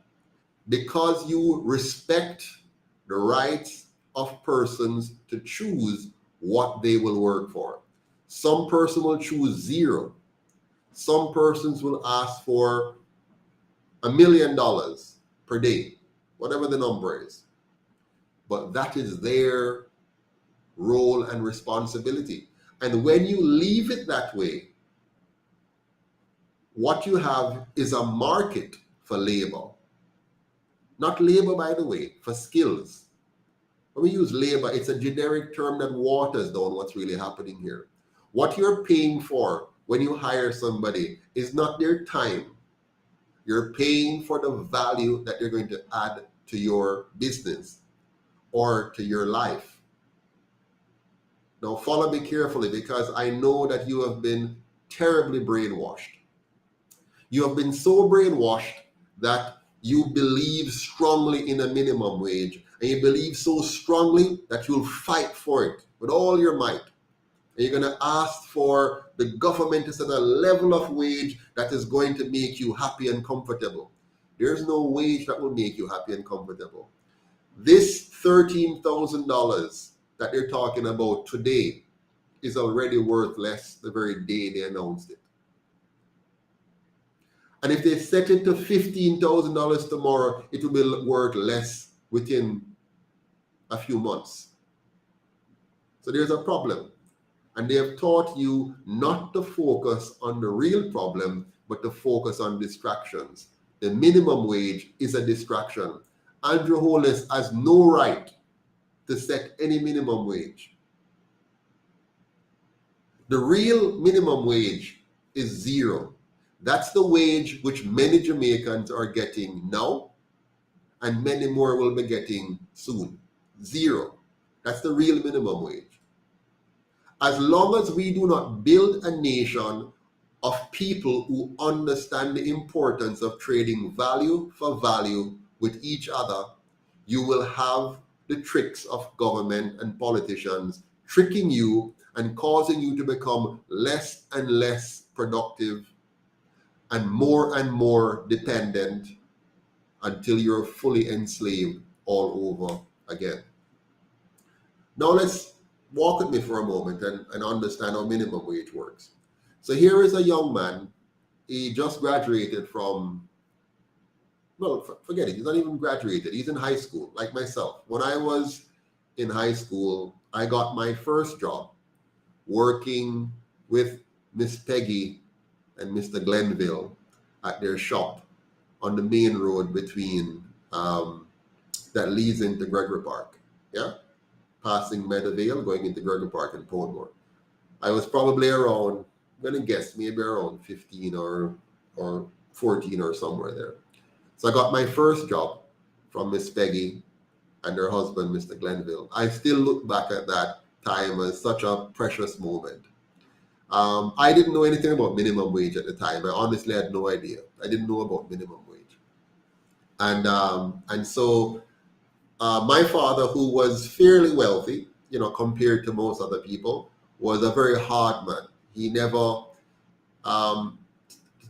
Because you respect the rights of persons to choose what they will work for. Some person will choose zero. Some persons will ask for $1 million per day, whatever the number is. But that is their role and responsibility. And when you leave it that way, what you have is a market for labor. Not labor, by the way, for skills. When we use labor, it's a generic term that waters down what's really happening here. What you're paying for when you hire somebody is not their time. You're paying for the value that they're going to add to your business or to your life. Now, follow me carefully, because I know that you have been terribly brainwashed. You have been so brainwashed that you believe strongly in a minimum wage, and you believe so strongly that you'll fight for it with all your might. And you're going to ask for the government to set a level of wage that is going to make you happy and comfortable. There's no wage that will make you happy and comfortable. This $13,000 that they're talking about today is already worth less the very day they announced it. And if they set it to $15,000 tomorrow, it will be worth less within a few months. So there's a problem. And they have taught you not to focus on the real problem, but to focus on distractions. The minimum wage is a distraction. Andrew Holness has no right to set any minimum wage. The real minimum wage is zero. That's the wage which many Jamaicans are getting now, and many more will be getting soon. Zero. That's the real minimum wage. As long as we do not build a nation of people who understand the importance of trading value for value with each other, you will have the tricks of government and politicians tricking you and causing you to become less and less productive and more dependent until you're fully enslaved all over again. Now let's walk with me for a moment and understand how minimum wage works. So here is a young man. He just graduated from, well, forget it. He's not even graduated. He's in high school, like myself. When I was in high school, I got my first job working with Miss Peggy and Mr. Glenville at their shop on the main road between that leads into Gregory Park. Yeah, passing Meadowvale, going into Gregory Park and Portmore. I was probably around, I'm gonna guess, maybe around 15 or 14 or somewhere there. So I got my first job from Miss Peggy and her husband, Mr. Glenville. I still look back at that time as such a precious moment. I didn't know anything about minimum wage at the time. I honestly had no idea. I didn't know about minimum wage. And so my father, who was fairly wealthy, you know, compared to most other people, was a very hard man. He never, to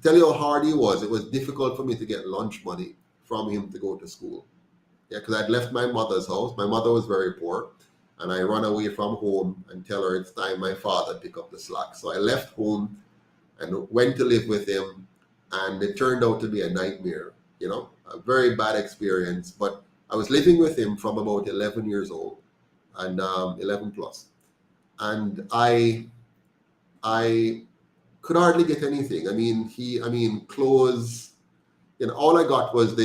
tell you how hard he was, it was difficult for me to get lunch money from him to go to school. Yeah, because I'd left my mother's house. My mother was very poor, and I ran away from home and tell her it's time my father pick up the slack. So I left home and went to live with him, and it turned out to be a nightmare, you know, a very bad experience. But I was living with him from about 11 years old, and 11 plus. And I could hardly get anything. I mean, clothes, you know, all I got was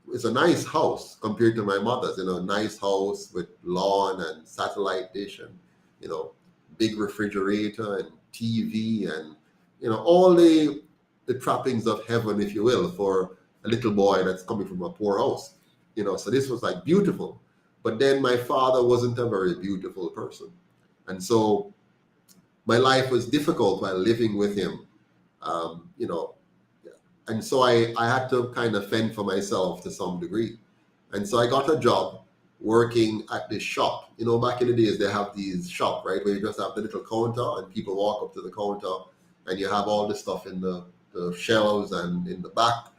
it's a nice house compared to my mother's, you know, nice house with lawn and satellite dish and, you know, big refrigerator and TV and, you know, all the trappings of heaven, if you will, for a little boy that's coming from a poor house, you know. So this was like beautiful. But then my father wasn't a very beautiful person. And so my life was difficult while living with him, you know. And so I had to kind of fend for myself to some degree. And so I got a job working at this shop. You know, back in the days, they have these shops, right, where you just have the little counter and people walk up to the counter and you have all the stuff in the shelves and in the back.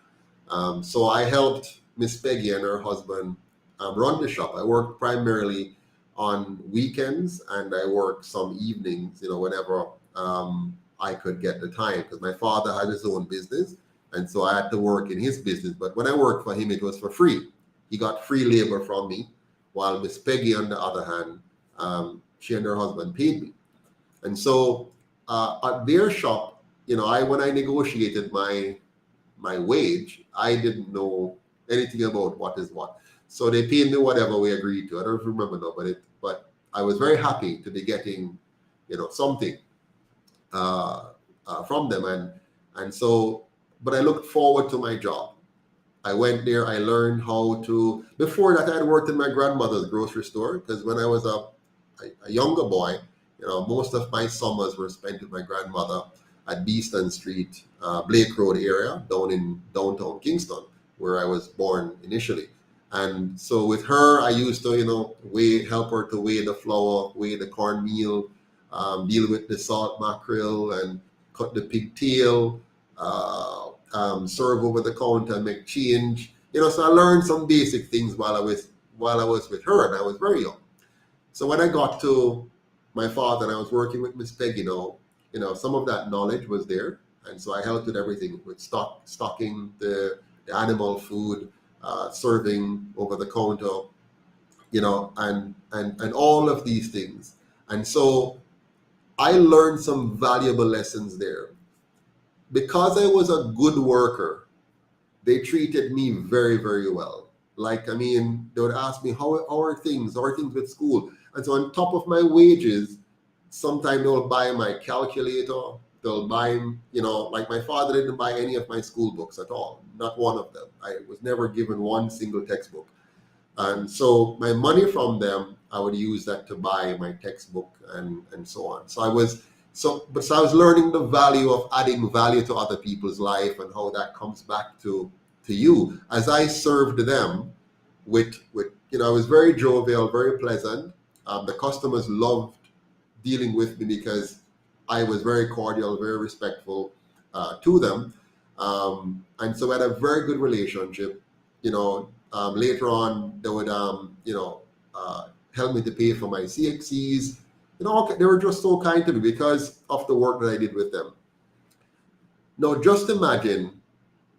So I helped Miss Peggy and her husband run the shop. I worked primarily on weekends and I worked some evenings, you know, whenever I could get the time, because my father had his own business. And so I had to work in his business. But when I worked for him, it was for free. He got free labor from me, while Miss Peggy, on the other hand, she and her husband paid me. And so at their shop, you know, when I negotiated my wage, I didn't know anything about what is what. So they paid me whatever we agreed to. I don't remember now, but I was very happy to be getting, you know, something from them. And so, but I looked forward to my job. I went there, I learned how to, before that I had worked in my grandmother's grocery store, because when I was a younger boy, you know, most of my summers were spent with my grandmother at Beeston Street, Blake Road area, down in downtown Kingston, where I was born initially. And so with her, I used to, you know, help her to weigh the flour, weigh the cornmeal, deal with the salt mackerel and cut the pigtail, serve over the counter, make change, you know. So I learned some basic things while I was with her, and I was very young. So when I got to my father and I was working with Miss Peggy now, you know, some of that knowledge was there, And so I helped with everything, with stocking the animal food, serving over the counter, and all of these things. And so I learned some valuable lessons there. Because I was a good worker, they treated me very, very well. Like, I mean, they would ask me, how are things with school? And so on top of my wages, sometimes they'll buy my calculator, they'll buy, like my father didn't buy any of my school books at all, not one of them. I was never given one single textbook. And so my money from them, I would use that to buy my textbook and so on. So I was learning the value of adding value to other people's life and how that comes back to you. As I served them with I was very jovial, very pleasant. The customers loved dealing with me because I was very cordial, very respectful to them. And so we had a very good relationship. Later on, they would help me to pay for my CXCs. They were just so kind to me because of the work that I did with them. Now, just imagine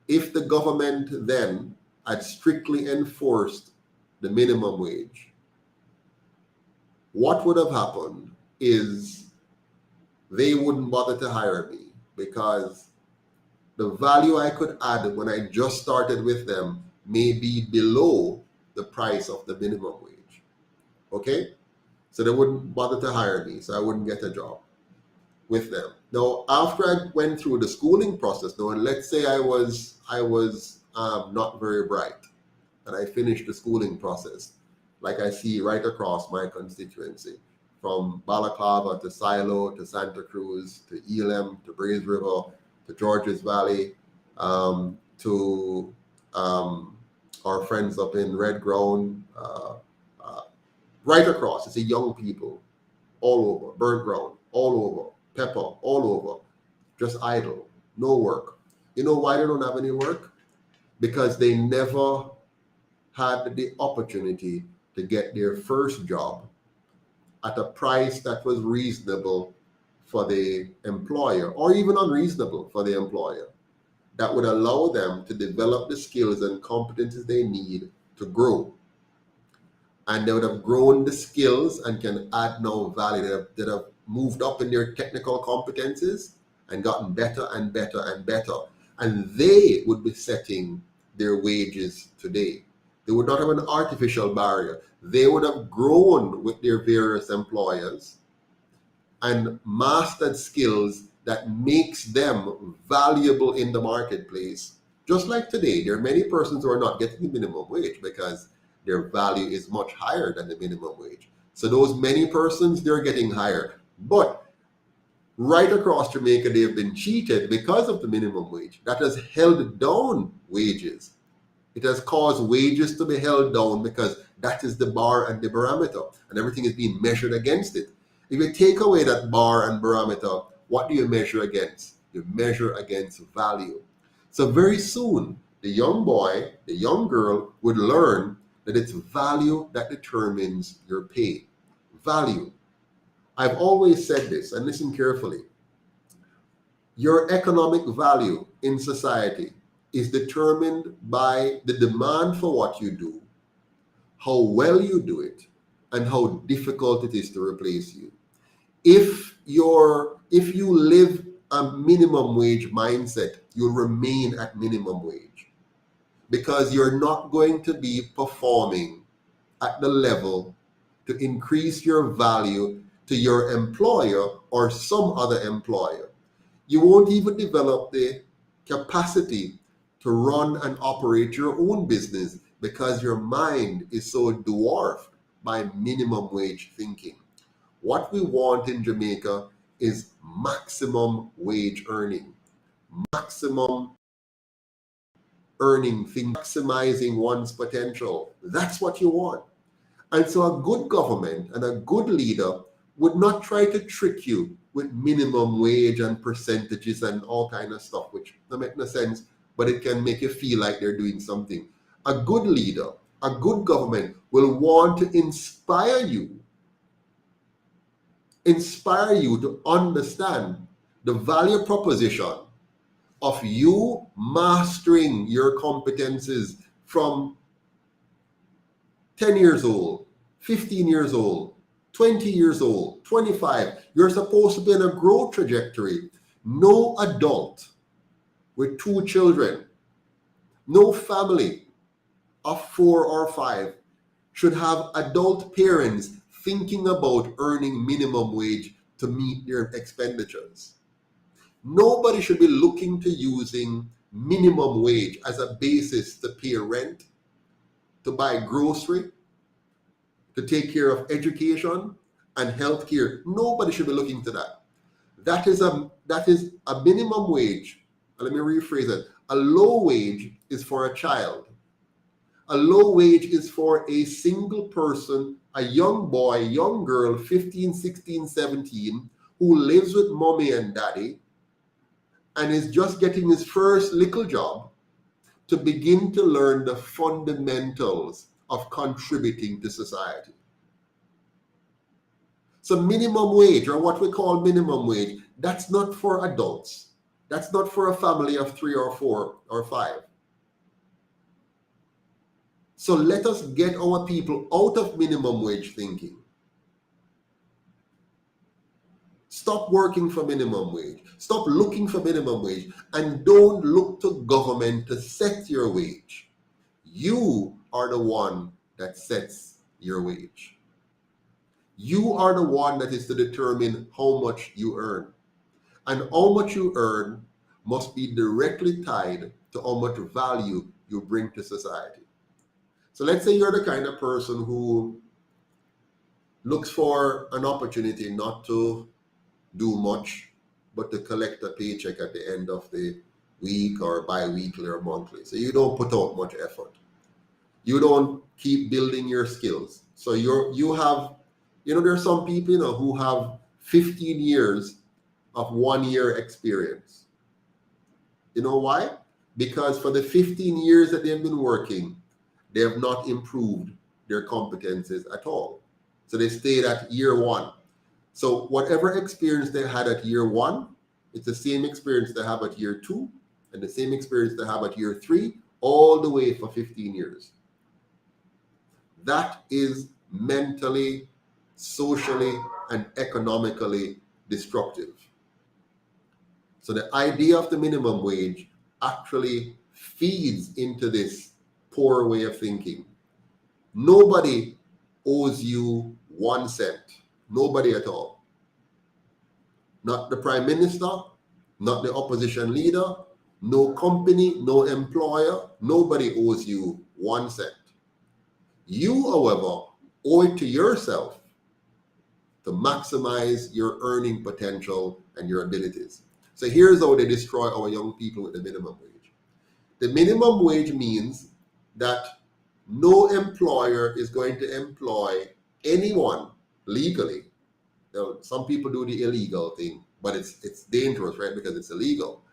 if the government then had strictly enforced the minimum wage. What would have happened is they wouldn't bother to hire me because the value I could add when I just started with them may be below the price of the minimum wage. Okay? So they wouldn't bother to hire me, so I wouldn't get a job with them. Now, after I went through the schooling process, and let's say I was not very bright, and I finished the schooling process, like I see right across my constituency, from Balaclava to Silo to Santa Cruz to Elam to Braze River to Georges Valley, to our friends up in Red Ground, right across. It's young people all over, Burnt Ground all over, Pepper all over, just idle, no work. You know why they don't have any work? Because they never had the opportunity to get their first job at a price that was reasonable for the employer, or even unreasonable for the employer, that would allow them to develop the skills and competencies they need to grow. And they would have grown the skills and can add now value. That have moved up in their technical competencies and gotten better and better and better. And they would be setting their wages today. They would not have an artificial barrier. They would have grown with their various employers and mastered skills that makes them valuable in the marketplace. Just like today, there are many persons who are not getting the minimum wage because their value is much higher than the minimum wage. So those many persons, they're getting higher. But right across Jamaica, they've been cheated because of the minimum wage. That has held down wages. It has caused wages to be held down because that is the bar and the barometer, and everything is being measured against it. If you take away that bar and barometer, what do you measure against? You measure against value. So very soon, the young boy, the young girl would learn that it's value that determines your pay. Value. I've always said this, and listen carefully. Your economic value in society is determined by the demand for what you do, how well you do it, and how difficult it is to replace you. If you live a minimum wage mindset, you'll remain at minimum wage because you're not going to be performing at the level to increase your value to your employer or some other employer. You won't even develop the capacity to run and operate your own business because your mind is so dwarfed by minimum wage thinking. What we want in Jamaica is maximum wage earning, maximum earning thing, maximizing one's potential. That's what you want. And so a good government and a good leader would not try to trick you with minimum wage and percentages and all kind of stuff, which don't make no sense, but it can make you feel like they're doing something. A good leader, a good government will want to inspire you to understand the value proposition of you mastering your competences from 10 years old, 15 years old, 20 years old, 25. You're supposed to be in a growth trajectory. No adult with 2 children, no family of 4 or 5 should have adult parents thinking about earning minimum wage to meet their expenditures. Nobody should be looking to using minimum wage as a basis to pay rent, to buy grocery, to take care of education and healthcare. Nobody should be looking to that. That is a minimum wage. Let me rephrase it. A low wage is for a child. A low wage is for a single person, a young boy, young girl, 15, 16, 17, who lives with mommy and daddy and is just getting his first little job to begin to learn the fundamentals of contributing to society. So minimum wage, or what we call minimum wage, that's not for adults. That's not for a family of 3 or 4 or 5. So let us get our people out of minimum wage thinking. Stop working for minimum wage. Stop looking for minimum wage, and don't look to government to set your wage. You are the one that sets your wage. You are the one that is to determine how much you earn. And how much you earn must be directly tied to how much value you bring to society. So let's say you're the kind of person who looks for an opportunity not to do much, but to collect a paycheck at the end of the week or bi-weekly or monthly. So you don't put out much effort. You don't keep building your skills. So you have, there are some people, who have 15 years of 1 year experience. You know why? Because for the 15 years that they've been working, they have not improved their competences at all. So they stayed at year 1. So whatever experience they had at year 1, it's the same experience they have at year 2, and the same experience they have at year 3, all the way for 15 years. That is mentally, socially, and economically destructive. So the idea of the minimum wage actually feeds into this poor way of thinking. Nobody owes you 1 cent. Nobody at all. Not the prime minister, not the opposition leader, no company, no employer. Nobody owes you 1 cent. You, however, owe it to yourself to maximize your earning potential and your abilities. So here's how they destroy our young people with the minimum wage. The minimum wage means that no employer is going to employ anyone legally. Now, some people do the illegal thing, but it's dangerous, right? Because it's illegal.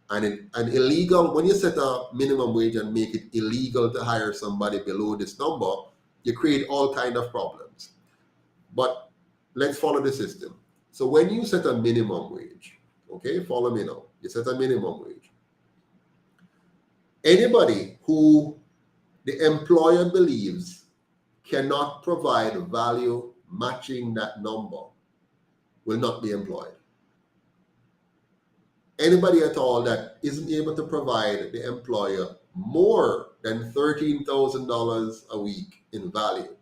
And illegal, when you set a minimum wage and make it illegal to hire somebody below this number, you create all kinds of problems. But let's follow the system. So when you set a minimum wage, okay, follow me now. You set a minimum wage. Anybody who the employer believes cannot provide value matching that number will not be employed. Anybody at all that isn't able to provide the employer more than $13,000 a week in value.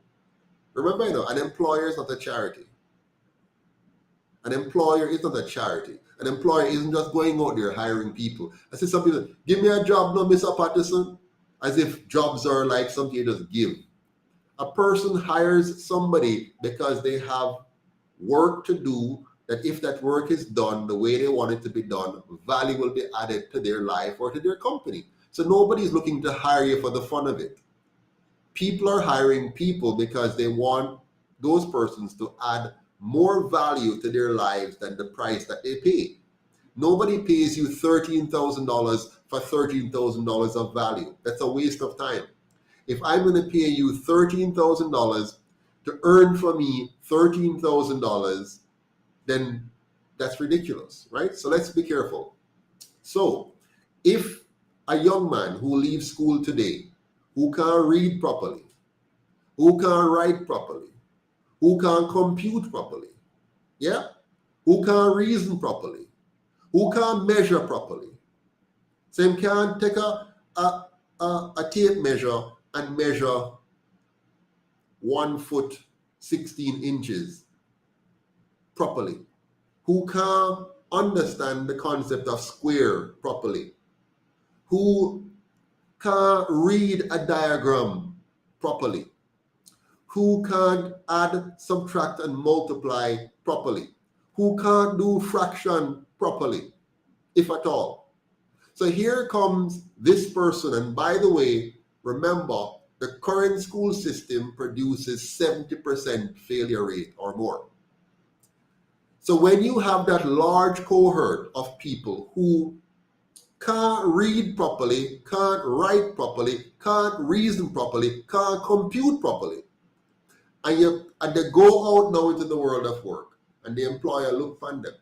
Remember, an employer is not a charity. An employer is not a charity. An employer isn't just going out there hiring people. I see some people, give me a job now, Mr. Patterson, as if jobs are like something you just give. A person hires somebody because they have work to do, that if that work is done the way they want it to be done, value will be added to their life or to their company. So nobody is looking to hire you for the fun of it. People are hiring people because they want those persons to add more value to their lives than the price that they pay. Nobody pays you $13,000 for $13,000 of value. That's a waste of time. If I'm going to pay you $13,000 to earn for me $13,000, then that's ridiculous, right? So let's be careful. So if a young man who leaves school today, who can't read properly, who can't write properly, who can't compute properly, yeah, who can't reason properly, who can't measure properly, so he can't take a tape measure and measure 1 foot 16 inches properly, who can't understand the concept of square properly, who can't read a diagram properly, who can't add, subtract, and multiply properly, who can't do fraction properly, if at all. So here comes this person, and by the way, remember, the current school system produces 70% failure rate or more. So when you have that large cohort of people who can't read properly, can't write properly, can't reason properly, can't compute properly, and they go out now into the world of work, and the employer look on them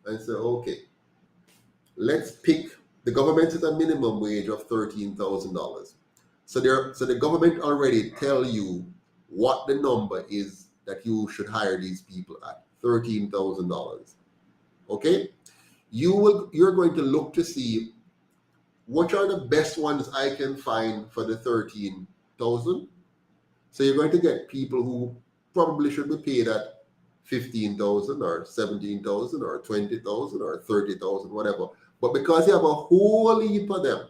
and say, okay, let's pick, the government is a minimum wage of $13,000. So the government already tell you what the number is that you should hire these people at, $13,000. Okay? You're going to look to see which are the best ones I can find for the 13,000. So you're going to get people who probably should be paid at 15,000 or 17,000 or 20,000 or 30,000, whatever. But because you have a whole heap of them,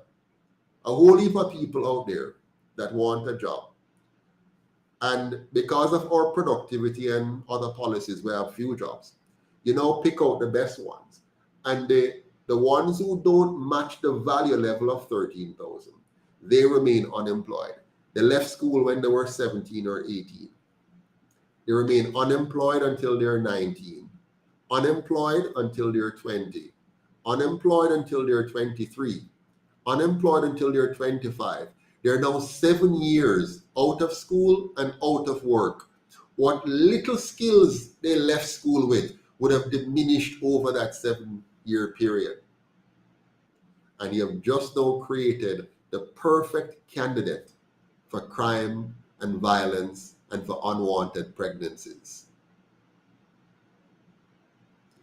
a whole heap of people out there that want a job, and because of our productivity and other policies, we have few jobs. You know, pick out the best ones, and the ones who don't match the value level of 13,000, they remain unemployed. They left school when they were 17 or 18. They remain unemployed until they're 19, unemployed until they're 20, unemployed until they're 23, unemployed until they're 25. They're now 7 years out of school and out of work. What little skills they left school with would have diminished over that 7-year period. And you have just now created the perfect candidate for crime and violence and for unwanted pregnancies.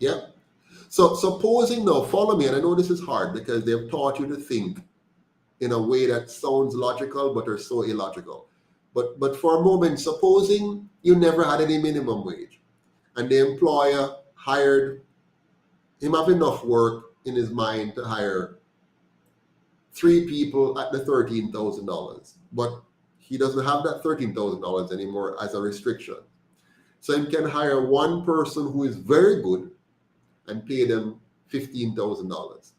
Yeah. So supposing now, follow me, and I know this is hard because they've taught you to think in a way that sounds logical but are so illogical. But for a moment, supposing you never had any minimum wage and the employer hired him, have enough work in his mind to hire 3 people at the $13,000, but he doesn't have that $13,000 anymore as a restriction. So he can hire one person who is very good and pay them $15,000.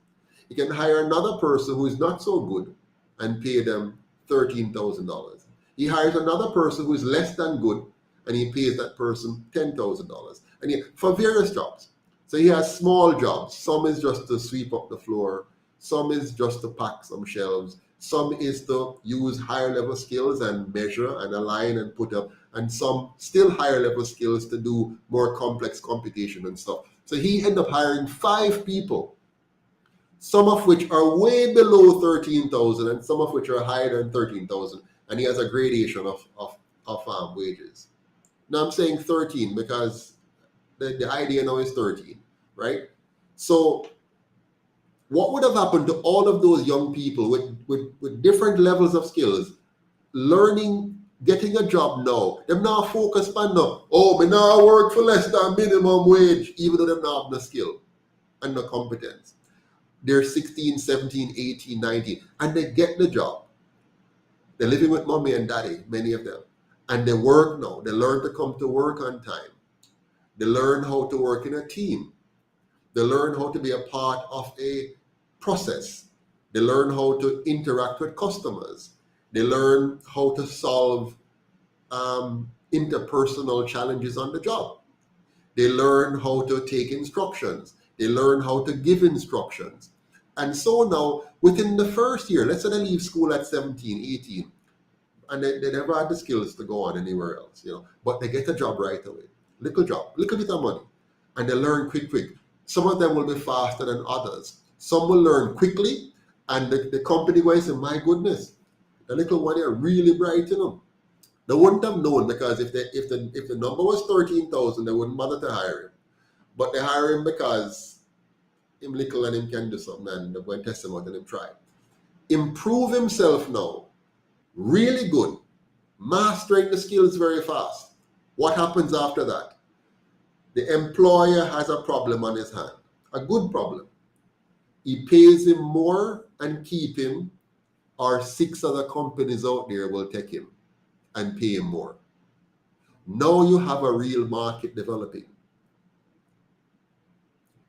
He can hire another person who is not so good and pay them $13,000. He hires another person who is less than good and he pays that person $10,000. And for various jobs. So he has small jobs. Some is just to sweep up the floor. Some is just to pack some shelves. Some is to use higher level skills and measure and align and put up. And some still higher level skills to do more complex computation and stuff. So he ended up hiring 5 people, some of which are way below 13,000 and some of which are higher than 13,000. And he has a gradation of wages. Now I'm saying 13 because the idea now is 13, right? So what would have happened to all of those young people with different levels of skills, learning, getting a job now? They're now focused on no, me now work for less than minimum wage, even though they don't have no skill and no competence. They're 16, 17, 18, 19, and they get the job. They're living with mommy and daddy, many of them. And they work now. They learn to come to work on time. They learn how to work in a team. They learn how to be a part of a process. They learn how to interact with customers. They learn how to solve interpersonal challenges on the job. They learn how to take instructions. They learn how to give instructions. And so now, within the first year, let's say they leave school at 17, 18, and they never had the skills to go on anywhere else, but they get a job right away. Little job, little bit of money, and they learn quick. Some of them will be faster than others. Some will learn quickly, and the company going to say, my goodness, the little one here really bright, you know. They wouldn't have known, because if the number was 13,000, they wouldn't bother to hire him. But they hire him because him little and him can do something, and they're going to test him out and him try. Improve himself now. Really good. Mastering the skills very fast. What happens after that? The employer has a problem on his hand. A good problem. He pays him more and keep him, or 6 other companies out there will take him and pay him more. Now you have a real market developing.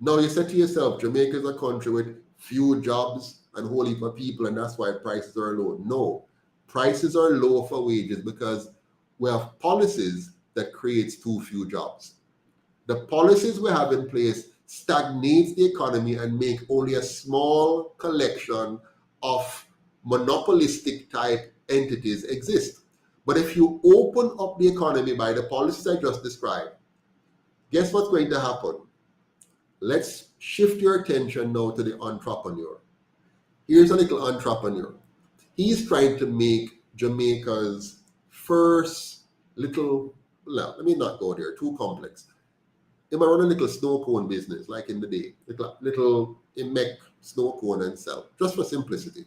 Now you say to yourself, Jamaica is a country with few jobs and whole heap of people, and that's why prices are low. No, prices are low for wages because we have policies that creates too few jobs. The policies we have in place stagnates the economy and make only a small collection of monopolistic type entities exist. But if you open up the economy by the policies I just described, guess what's going to happen? Let's shift your attention now to the entrepreneur. Here's a little entrepreneur. He's trying to make Jamaica's first little, well, let me not go there, too complex. He might run a little snow cone business, like in the day. He make snow cone and sell, just for simplicity.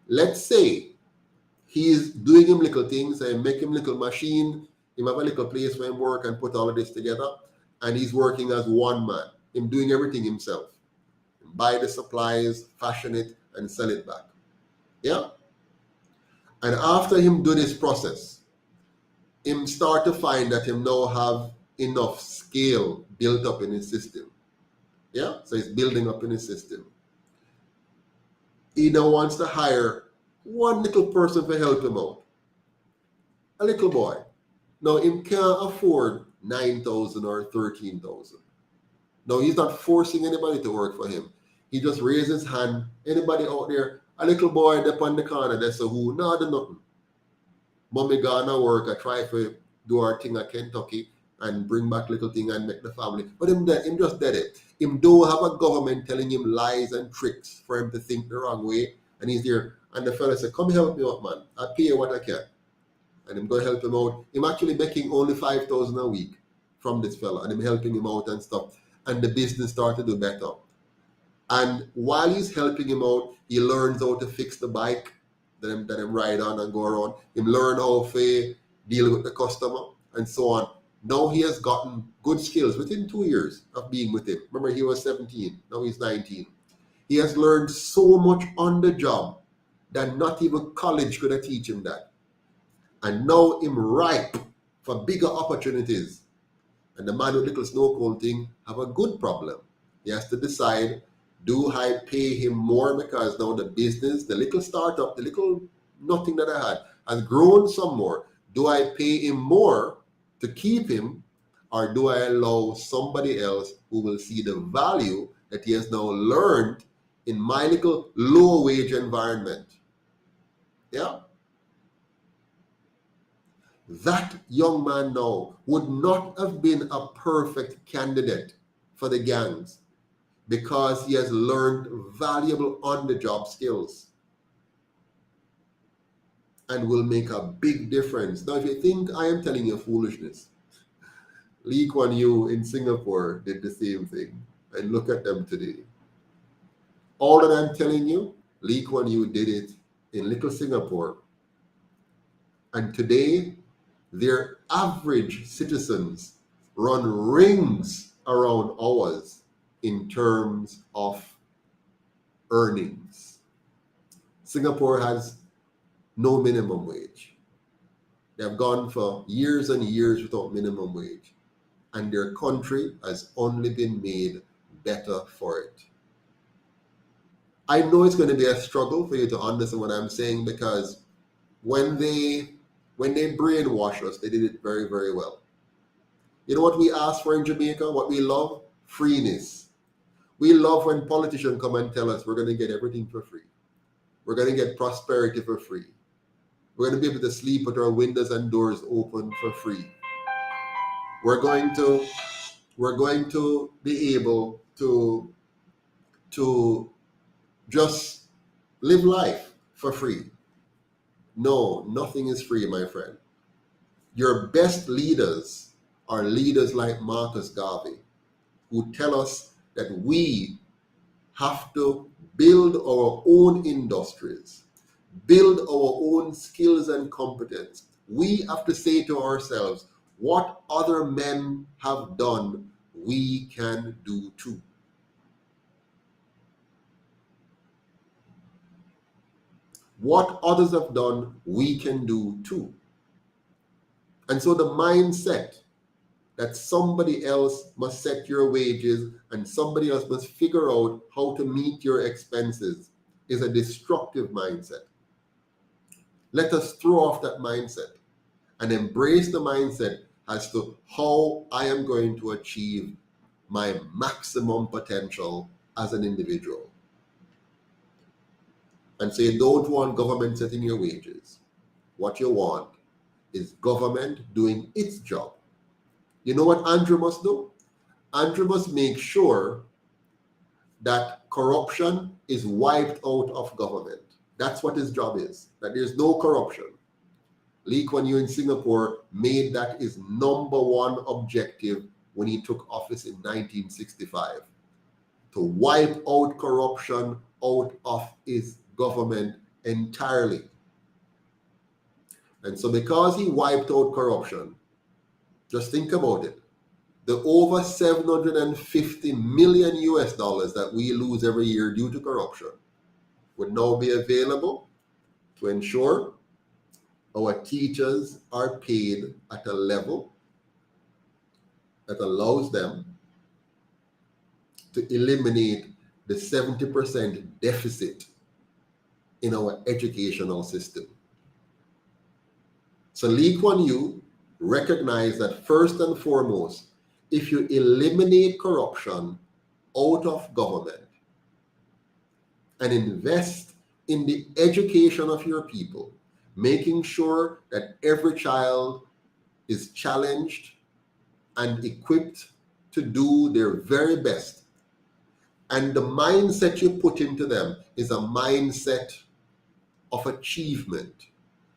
Let's say he's doing him little things and make him little machine. He have a little place where he work and put all of this together. And he's working as one man. Him doing everything himself. Buy the supplies, fashion it, and sell it back. Yeah? And after him do this process, him start to find that him now have enough scale built up in his system. Yeah? So he's building up in his system. He now wants to hire one little person to help him out. A little boy. Now him can't afford 9,000 or 13,000. Now he's not forcing anybody to work for him. He just raises his hand. Anybody out there, a little boy up on the corner, they say, who? No, do nothing. Mommy gonna work, I try to do our thing at Kentucky and bring back little thing and make the family. But him just did it. Him don't have a government telling him lies and tricks for him to think the wrong way. And he's there. And the fella said, come help me out, man. I'll pay you what I can. And I'm going to help him out. I'm actually making only 5,000 a week from this fella, and I'm helping him out and stuff. And the business started to do better. And while he's helping him out, he learns how to fix the bike that I'm ride on and go around. He learn how to deal with the customer and so on. Now he has gotten good skills within 2 years of being with him. Remember, he was 17. Now he's 19. He has learned so much on the job that not even college could have teach him that. And now him ripe for bigger opportunities. And the man with little snow cone thing have a good problem. He has to decide, do I pay him more because now the business, the little startup, the little nothing that I had has grown some more. Do I pay him more to keep him, or do I allow somebody else who will see the value that he has now learned in my little low wage environment? Yeah. That young man now would not have been a perfect candidate for the gangs because he has learned valuable on-the-job skills and will make a big difference. Now, if you think I am telling you foolishness, Lee Kuan Yew in Singapore did the same thing, and look at them today. All that I'm telling you, Lee Kuan Yew did it in little Singapore, and today their average citizens run rings around ours in terms of earnings. Singapore has no minimum wage. They have gone for years and years without minimum wage, and their country has only been made better for it. I know it's going to be a struggle for you to understand what I'm saying, because when they brainwash us, they did it very, very well. You know what we ask for in Jamaica? What we love? Freeness. We love when politicians come and tell us we're going to get everything for free. We're going to get prosperity for free. We're going to be able to sleep with our windows and doors open for free. We're going to be able to to just live life for free. No, nothing is free, my friend. Your best leaders are leaders like Marcus Garvey, who tell us that we have to build our own industries, build our own skills and competence. We have to say to ourselves, what other men have done, we can do too. What others have done, we can do too. And so the mindset that somebody else must set your wages and somebody else must figure out how to meet your expenses is a destructive mindset. Let us throw off that mindset and embrace the mindset as to how I am going to achieve my maximum potential as an individual. And so you don't want government setting your wages. What you want is government doing its job. You know what Andrew must do? Andrew must make sure that corruption is wiped out of government. That's what his job is, that there's no corruption. Lee Kuan Yew in Singapore made that his number one objective when he took office in 1965, to wipe out corruption out of his government entirely. And so because he wiped out corruption, just think about it. The over 750 million US dollars that we lose every year due to corruption would now be available to ensure our teachers are paid at a level that allows them to eliminate the 70% deficit in our educational system. So Lee Kuan Yew recognized that first and foremost, if you eliminate corruption out of government and invest in the education of your people, making sure that every child is challenged and equipped to do their very best, and the mindset you put into them is a mindset of achievement,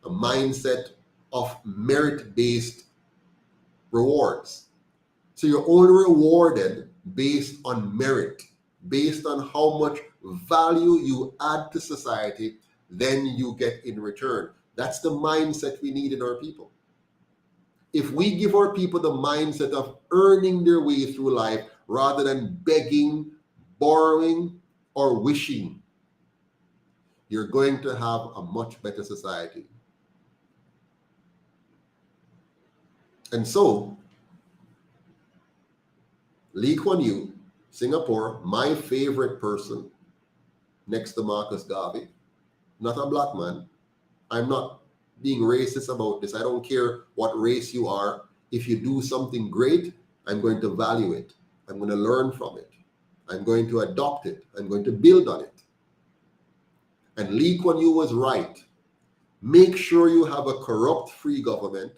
a mindset of merit-based rewards. So you're only rewarded based on merit, based on how much value you add to society, then you get in return. That's the mindset we need in our people. If we give our people the mindset of earning their way through life rather than begging, borrowing, or wishing, you're going to have a much better society. And so, Lee Kuan Yew, Singapore, my favorite person next to Marcus Garvey, not a black man. I'm not being racist about this. I don't care what race you are. If you do something great, I'm going to value it. I'm going to learn from it. I'm going to adopt it. I'm going to build on it. And Lee Kuan Yew was right. Make sure you have a corrupt-free government.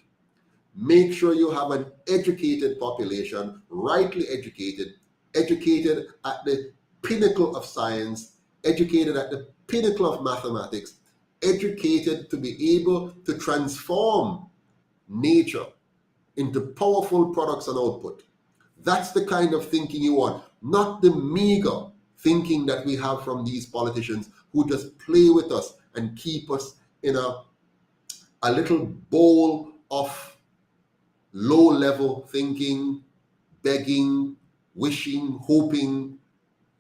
Make sure you have an educated population, rightly educated, educated at the pinnacle of science, educated at the pinnacle of mathematics, educated to be able to transform nature into powerful products and output. That's the kind of thinking you want, not the meager thinking that we have from these politicians who just play with us and keep us in a little bowl of low-level thinking, begging, wishing, hoping,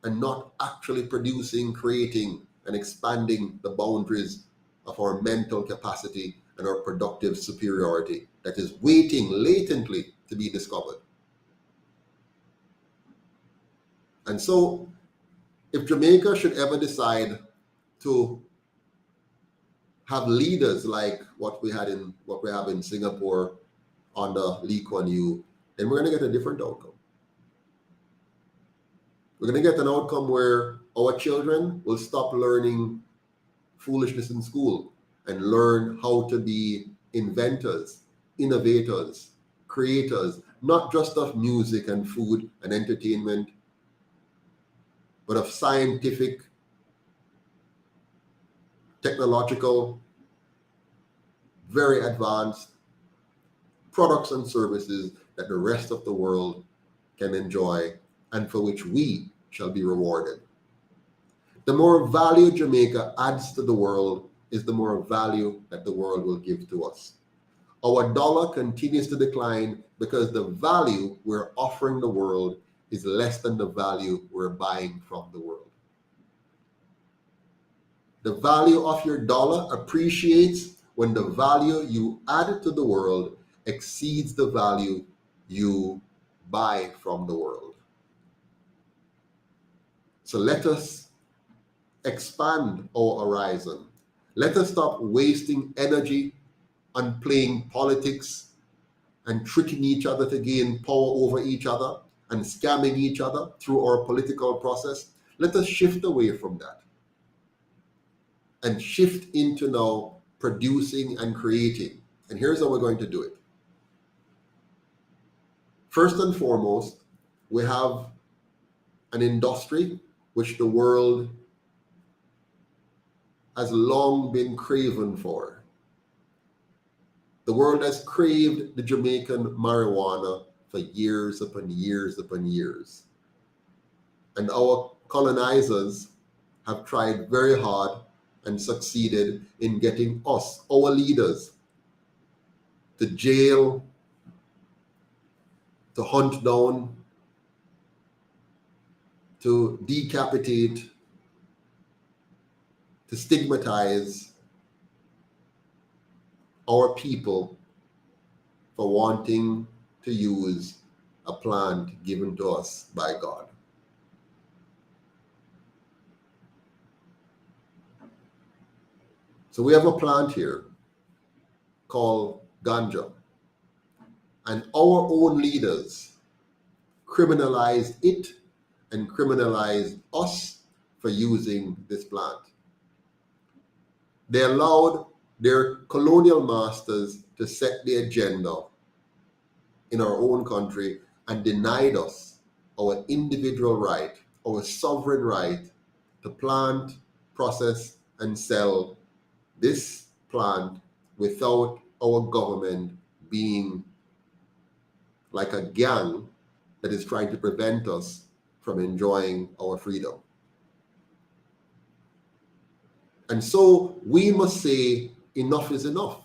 and not actually producing, creating, and expanding the boundaries of our mental capacity and our productive superiority that is waiting latently to be discovered. And so, if Jamaica should ever decide to have leaders like what we have in Singapore under Lee Kuan Yew, then we're going to get a different outcome. We're going to get an outcome where our children will stop learning foolishness in school and learn how to be inventors, innovators, creators, not just of music and food and entertainment, but of scientific, technological, very advanced products and services that the rest of the world can enjoy and for which we shall be rewarded. The more value Jamaica adds to the world is the more value that the world will give to us. Our dollar continues to decline because the value we're offering the world is less than the value we're buying from the world. The value of your dollar appreciates when the value you add to the world exceeds the value you buy from the world. So let us expand our horizon. Let us stop wasting energy on playing politics and tricking each other to gain power over each other and scamming each other through our political process. Let us shift away from that and shift into now producing and creating. And here's how we're going to do it. First and foremost, we have an industry which the world has long been craven for. The world has craved the Jamaican marijuana for years upon years upon years. And our colonizers have tried very hard and succeeded in getting us, our leaders, to jail, to hunt down, to decapitate, to stigmatize our people for wanting to use a plant given to us by God. So we have a plant here called ganja, and our own leaders criminalized it and criminalized us for using this plant. They allowed their colonial masters to set the agenda in our own country and denied us our individual right, our sovereign right to plant, process, and sell this plant without our government being like a gang that is trying to prevent us from enjoying our freedom. And so we must say enough is enough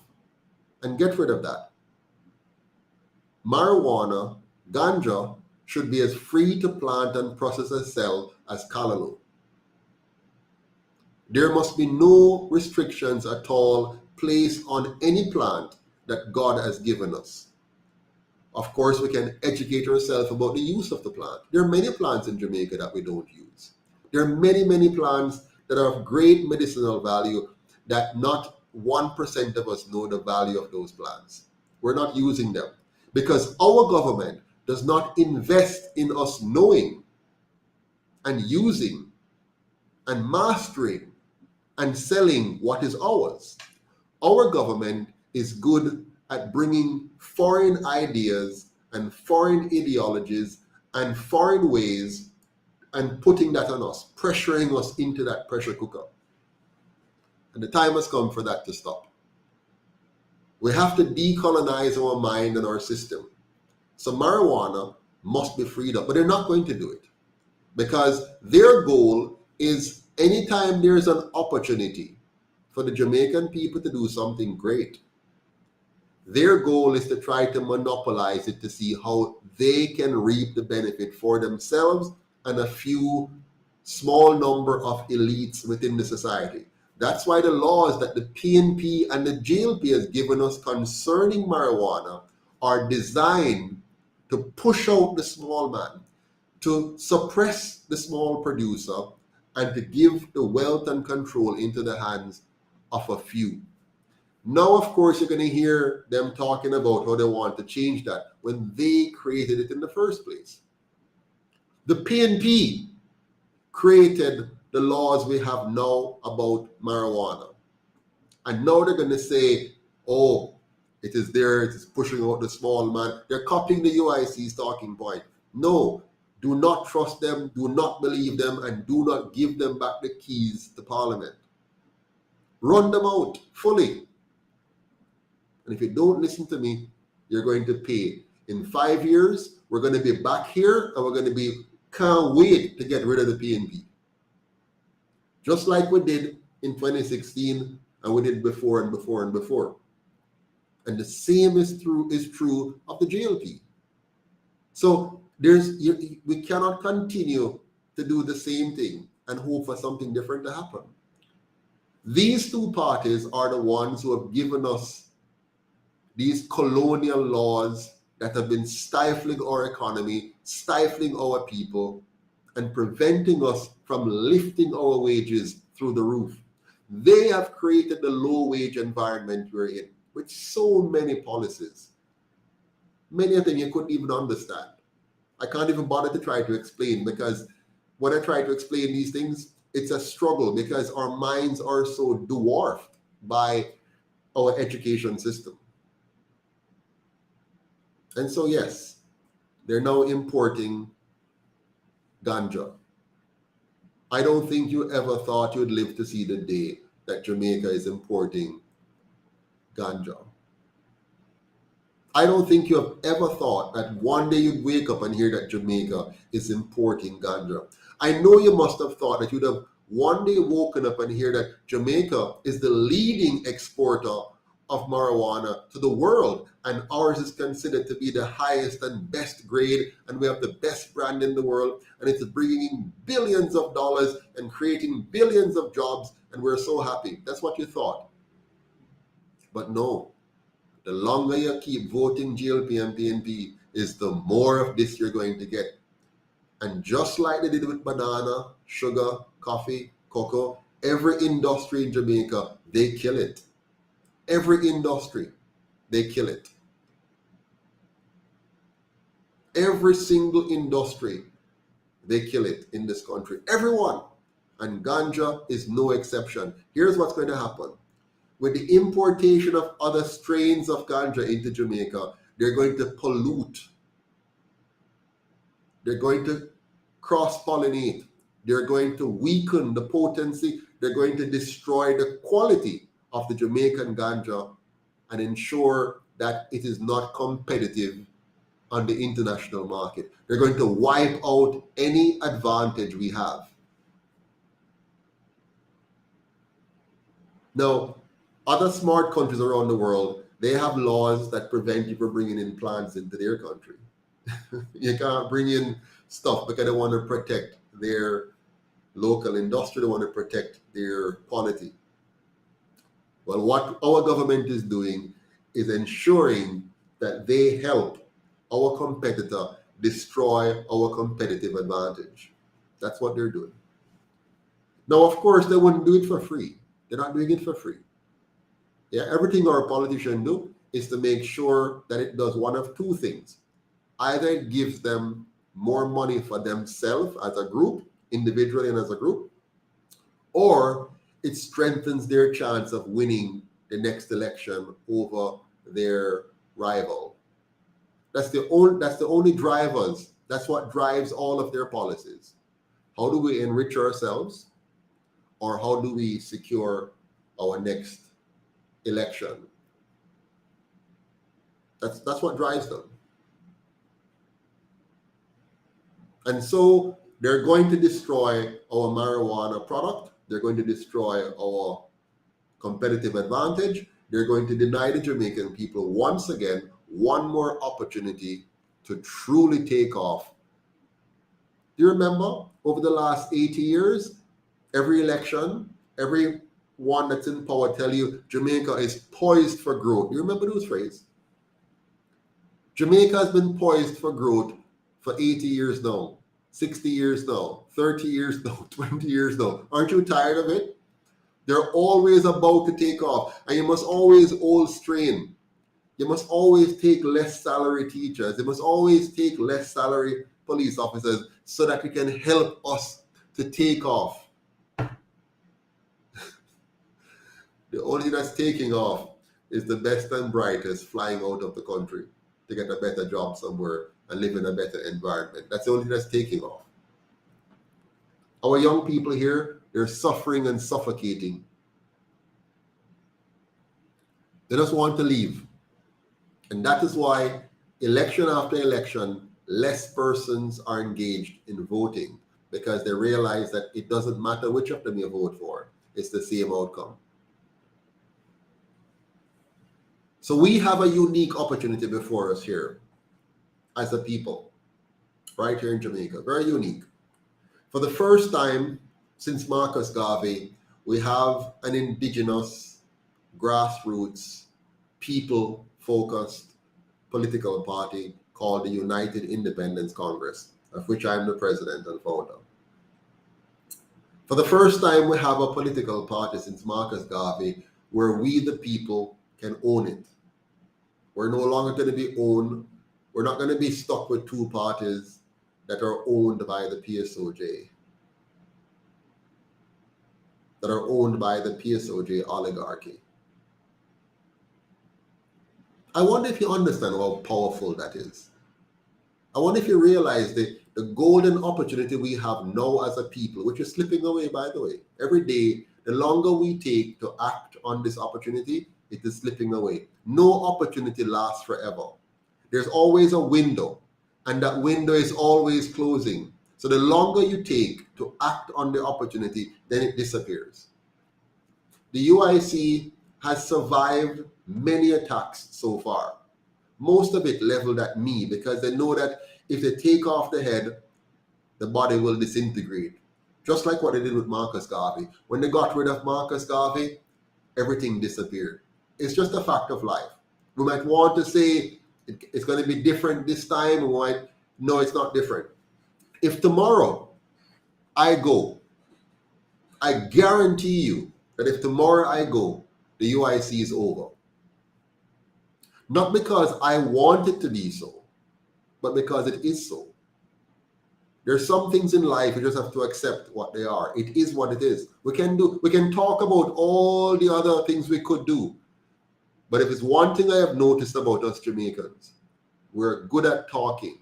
and get rid of that. Marijuana, ganja, should be as free to plant and process and sell as callaloo. There must be no restrictions at all placed on any plant that God has given us. Of course, we can educate ourselves about the use of the plant. There are many plants in Jamaica that we don't use. There are many, many plants that are of great medicinal value that not 1% of us know the value of those plants. We're not using them because our government does not invest in us knowing and using and mastering and selling what is ours. Our government is good at bringing foreign ideas and foreign ideologies and foreign ways and putting that on us, pressuring us into that pressure cooker. And the time has come for that to stop. We have to decolonize our mind and our system. So marijuana must be freed up, but they're not going to do it because their goal is anytime there's an opportunity for the Jamaican people to do something great, their goal is to try to monopolize it to see how they can reap the benefit for themselves and a few small number of elites within the society. That's why the laws that the PNP and the JLP has given us concerning marijuana are designed to push out the small man, to suppress the small producer, and to give the wealth and control into the hands of a few. Now, of course, you're going to hear them talking about how they want to change that when they created it in the first place. The PNP created the laws we have now about marijuana. And now they're going to say, oh, it is there, it is pushing out the small man. They're copying the UIC's talking point. No, Do not trust them, do not believe them, and do not give them back the keys to Parliament. Run them out fully. And if you don't listen to me, you're going to pay. In 5 years, we're going to be back here and we're going to be, can't wait to get rid of the PNP. Just like we did in 2016 and we did before and before and before. And the same is true of the GLP. So we cannot continue to do the same thing and hope for something different to happen. These two parties are the ones who have given us these colonial laws that have been stifling our economy, stifling our people, and preventing us from lifting our wages through the roof. They have created the low-wage environment we're in with so many policies. Many of them you couldn't even understand. I can't even bother to try to explain, because when I try to explain these things, it's a struggle because our minds are so dwarfed by our education system. And so, yes, they're now importing ganja. I don't think you ever thought you'd live to see the day that Jamaica is importing ganja. I don't think you have ever thought that one day you'd wake up and hear that Jamaica is importing ganja. I know you must have thought that you'd have one day woken up and hear that Jamaica is the leading exporter of marijuana to the world, and ours is considered to be the highest and best grade, and we have the best brand in the world, and it's bringing in billions of dollars and creating billions of jobs, and we're so happy. That's what you thought. But no, the longer you keep voting GLP and PNP is the more of this you're going to get. And just like they did with banana, sugar, coffee, cocoa, every industry in Jamaica, they kill it. Every industry, they kill it. Every single industry, they kill it in this country. Everyone. And ganja is no exception. Here's what's going to happen. With the importation of other strains of ganja into Jamaica, they're going to pollute. They're going to cross-pollinate. They're going to weaken the potency. They're going to destroy the quality of the Jamaican ganja and ensure that it is not competitive on the international market. They're going to wipe out any advantage we have. Now, other smart countries around the world, they have laws that prevent you from bringing in plants into their country. You can't bring in stuff because they want to protect their local industry, they want to protect their quality. Well, what our government is doing is ensuring that they help our competitor destroy our competitive advantage. That's what they're doing. Now, of course, they wouldn't do it for free. They're not doing it for free. Yeah, everything our politicians do is to make sure that it does one of two things. Either it gives them more money for themselves as a group, individually and as a group, or it strengthens their chance of winning the next election over their rival. That's the only drivers. That's what drives all of their policies. How do we enrich ourselves, or how do we secure our next election? That's what drives them. And so they're going to destroy our marijuana product. They're going to destroy our competitive advantage. They're going to deny the Jamaican people once again one more opportunity to truly take off. Do you remember over the last 80 years, every election, every one that's in power tell you Jamaica is poised for growth? Do you remember those phrases? Jamaica has been poised for growth for 80 years now, 60 years now, 30 years now, 20 years now. Aren't you tired of it? They're always about to take off, and you must always old strain. You must always take less salary teachers. You must always take less salary police officers so that we can help us to take off. The only thing that's taking off is the best and brightest flying out of the country to get a better job somewhere and live in a better environment. That's the only thing that's taking off. Our young people here, they're suffering and suffocating. They just want to leave. And that is why election after election, less persons are engaged in voting, because they realize that it doesn't matter which of them you vote for, it's the same outcome. So we have a unique opportunity before us here as a people, right here in Jamaica, very unique. For the first time since Marcus Garvey, we have an indigenous, grassroots, people-focused political party called the United Independence Congress, of which I'm the president and founder. For the first time, we have a political party since Marcus Garvey where we, the people, can own it. We're no longer going to be owned. We're not going to be stuck with two parties that are owned by the PSOJ, that are owned by the PSOJ oligarchy. I wonder if you understand how powerful that is. I wonder if you realize the golden opportunity we have now as a people, which is slipping away, by the way. Every day, the longer we take to act on this opportunity, it is slipping away. No opportunity lasts forever. There's always a window, and that window is always closing. So the longer you take to act on the opportunity, then it disappears. The UIC has survived many attacks so far. Most of it leveled at me, because they know that if they take off the head, the body will disintegrate. Just like what they did with Marcus Garvey. When they got rid of Marcus Garvey, everything disappeared. It's just a fact of life. We might want to say it's going to be different this time. No, it's not different. If tomorrow I go, I guarantee you that if tomorrow I go, the UIC is over. Not because I want it to be so, but because it is so. There's some things in life you just have to accept what they are. It is what it is. We can talk about all the other things we could do. But if it's one thing I have noticed about us Jamaicans, we're good at talking,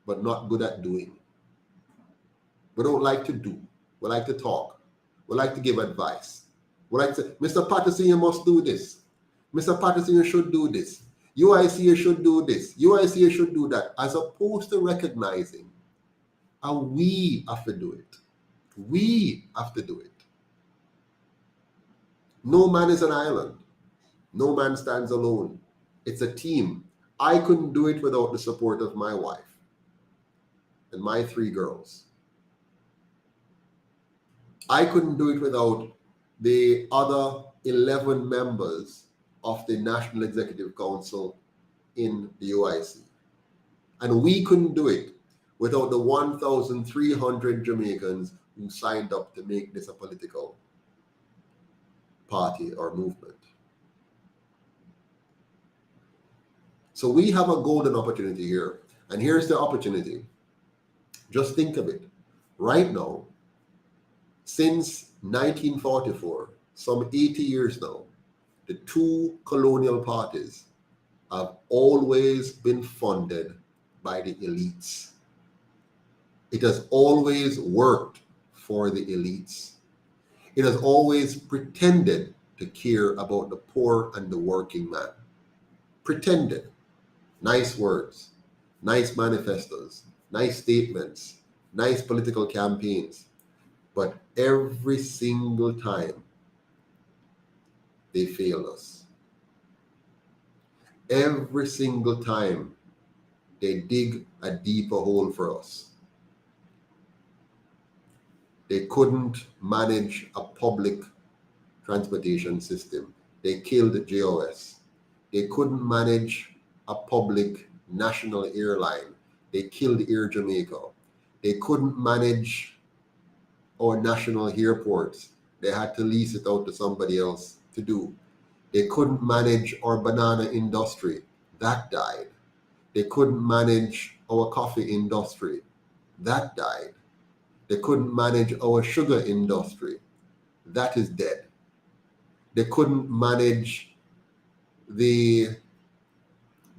but not good at doing. We don't like to do. We like to talk. We like to give advice. We like to say, Mr. Patterson, you must do this. Mr. Patterson, you should do this. UIC, you should do this. UIC, you should do that. As opposed to recognizing how we have to do it. We have to do it. No man is an island. No man stands alone. It's a team. I couldn't do it without the support of my wife and my 3 girls. I couldn't do it without the other 11 members of the National Executive Council in the UIC. And we couldn't do it without the 1,300 Jamaicans who signed up to make this a political party or movement. So we have a golden opportunity here. And here's the opportunity. Just think of it. Right now, since 1944, some 80 years now, the 2 colonial parties have always been funded by the elites. It has always worked for the elites. It has always pretended to care about the poor and the working man. Pretended. Nice words, nice manifestos, nice statements, nice political campaigns. But every single time, they failed us. Every single time, they dig a deeper hole for us. They couldn't manage a public transportation system. They killed JOS. They couldn't manage a public national airline. They killed Air Jamaica. They couldn't manage our national airports. They had to lease it out to somebody else to do. They couldn't manage our banana industry. That died. They couldn't manage our coffee industry. That died. They couldn't manage our sugar industry. That is dead. They couldn't manage the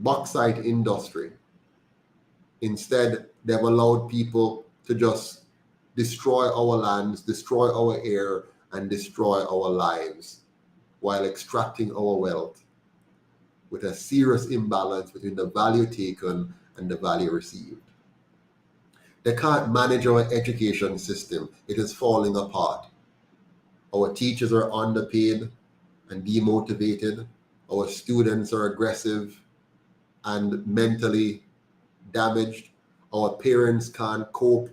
bauxite industry. Instead, they've allowed people to just destroy our lands, destroy our air, and destroy our lives while extracting our wealth with a serious imbalance between the value taken and the value received. They can't manage our education system. It is falling apart. Our teachers are underpaid and demotivated. Our students are aggressive and mentally damaged. Our parents can't cope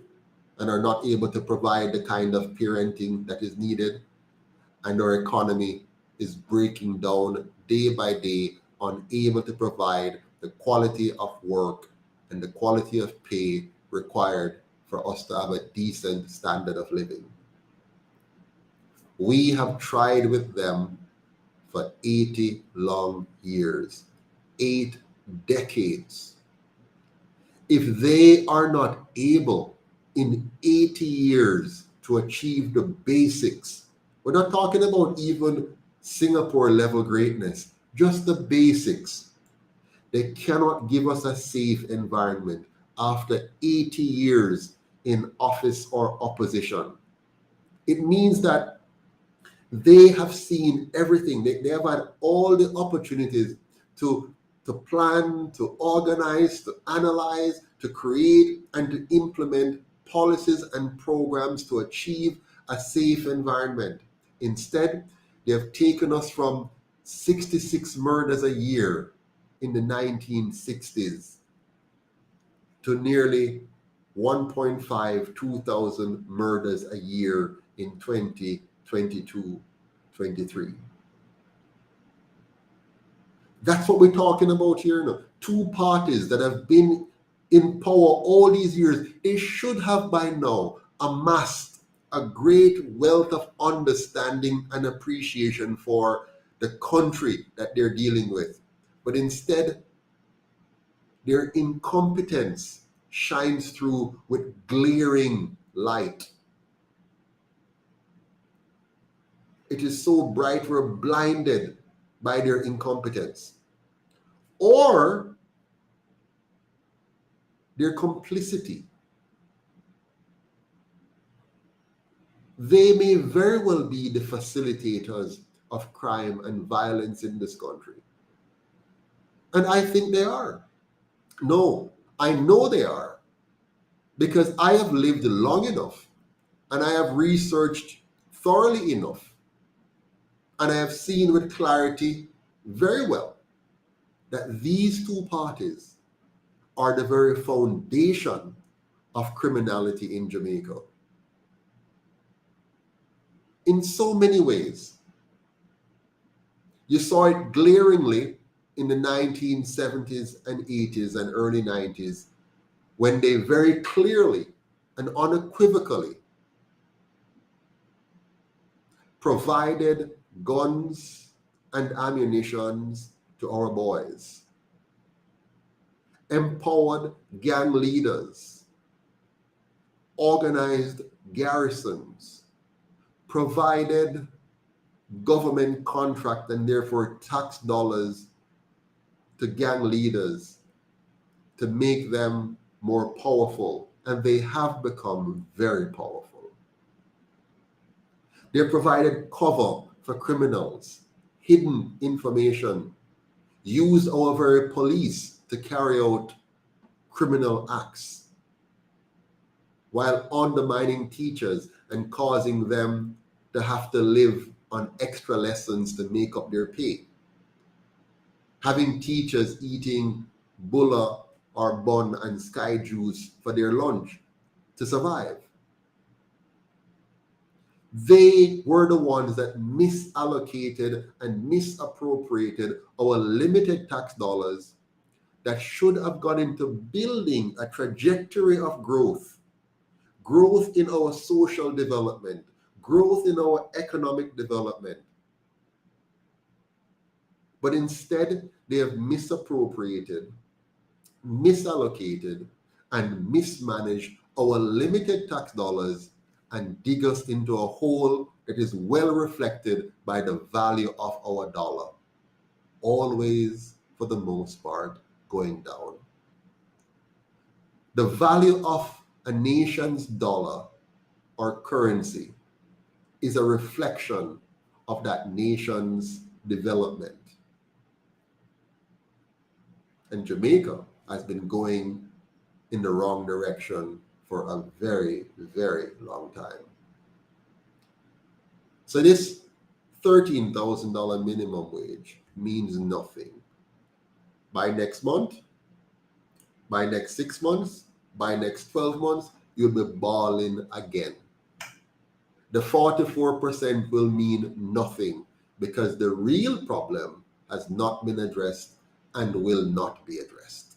and are not able to provide the kind of parenting that is needed. And our economy is breaking down day by day, unable to provide the quality of work and the quality of pay required for us to have a decent standard of living. We have tried with them for 80 long years, 8 decades. If they are not able in 80 years to achieve the basics, we're not talking about even Singapore level greatness, just the basics. They cannot give us a safe environment after 80 years in office or opposition. It means that they have seen everything. They have had all the opportunities to plan, to organize, to analyze, to create, and to implement policies and programs to achieve a safe environment. Instead, they have taken us from 66 murders a year in the 1960s to nearly 1.5, 2,000 murders a year in 2022, 23. That's what we're talking about here now. Two parties that have been in power all these years, they should have by now amassed a great wealth of understanding and appreciation for the country that they're dealing with. But instead, their incompetence shines through with glaring light. It is so bright we're blinded by their incompetence or their complicity. They may very well be the facilitators of crime and violence in this country. And I think they are. No, I know they are, because I have lived long enough and I have researched thoroughly enough and I have seen with clarity very well that these two parties are the very foundation of criminality in Jamaica. In so many ways. You saw it glaringly in the 1970s and 80s and early 90s when they very clearly and unequivocally provided guns and ammunitions to our boys, empowered gang leaders, organized garrisons, provided government contract and therefore tax dollars to gang leaders to make them more powerful, and they have become very powerful. They provided cover for criminals, hidden information, used our very police to carry out criminal acts while undermining teachers and causing them to have to live on extra lessons to make up their pay. Having teachers eating bulla or bun and sky juice for their lunch to survive. They were the ones that misallocated and misappropriated our limited tax dollars that should have gone into building a trajectory of growth in our social development, growth in our economic development. But instead, they have misappropriated, misallocated, and mismanaged our limited tax dollars and dig us into a hole that is well reflected by the value of our dollar. Always, for the most part, going down. The value of a nation's dollar or currency is a reflection of that nation's development. And Jamaica has been going in the wrong direction for a very, very long time. So this $13,000 minimum wage means nothing. By next month, by next 6 months, by next 12 months, you'll be balling again. The 44% will mean nothing because the real problem has not been addressed and will not be addressed.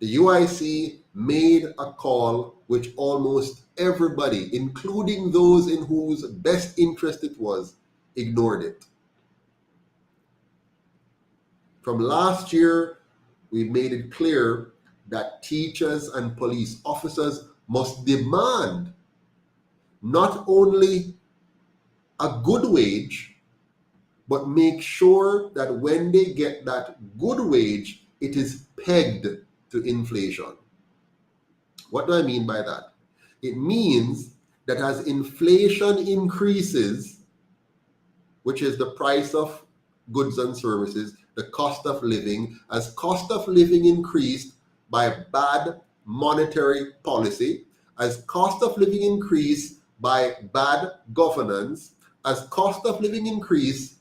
The UIC made a call which almost everybody, including those in whose best interest it was, ignored it. From last year, we made it clear that teachers and police officers must demand not only a good wage, but make sure that when they get that good wage, it is pegged to inflation. What do I mean by that? It means that as inflation increases, which is the price of goods and services, the cost of living, as cost of living increased by bad monetary policy, as cost of living increased by bad governance, as cost of living increase,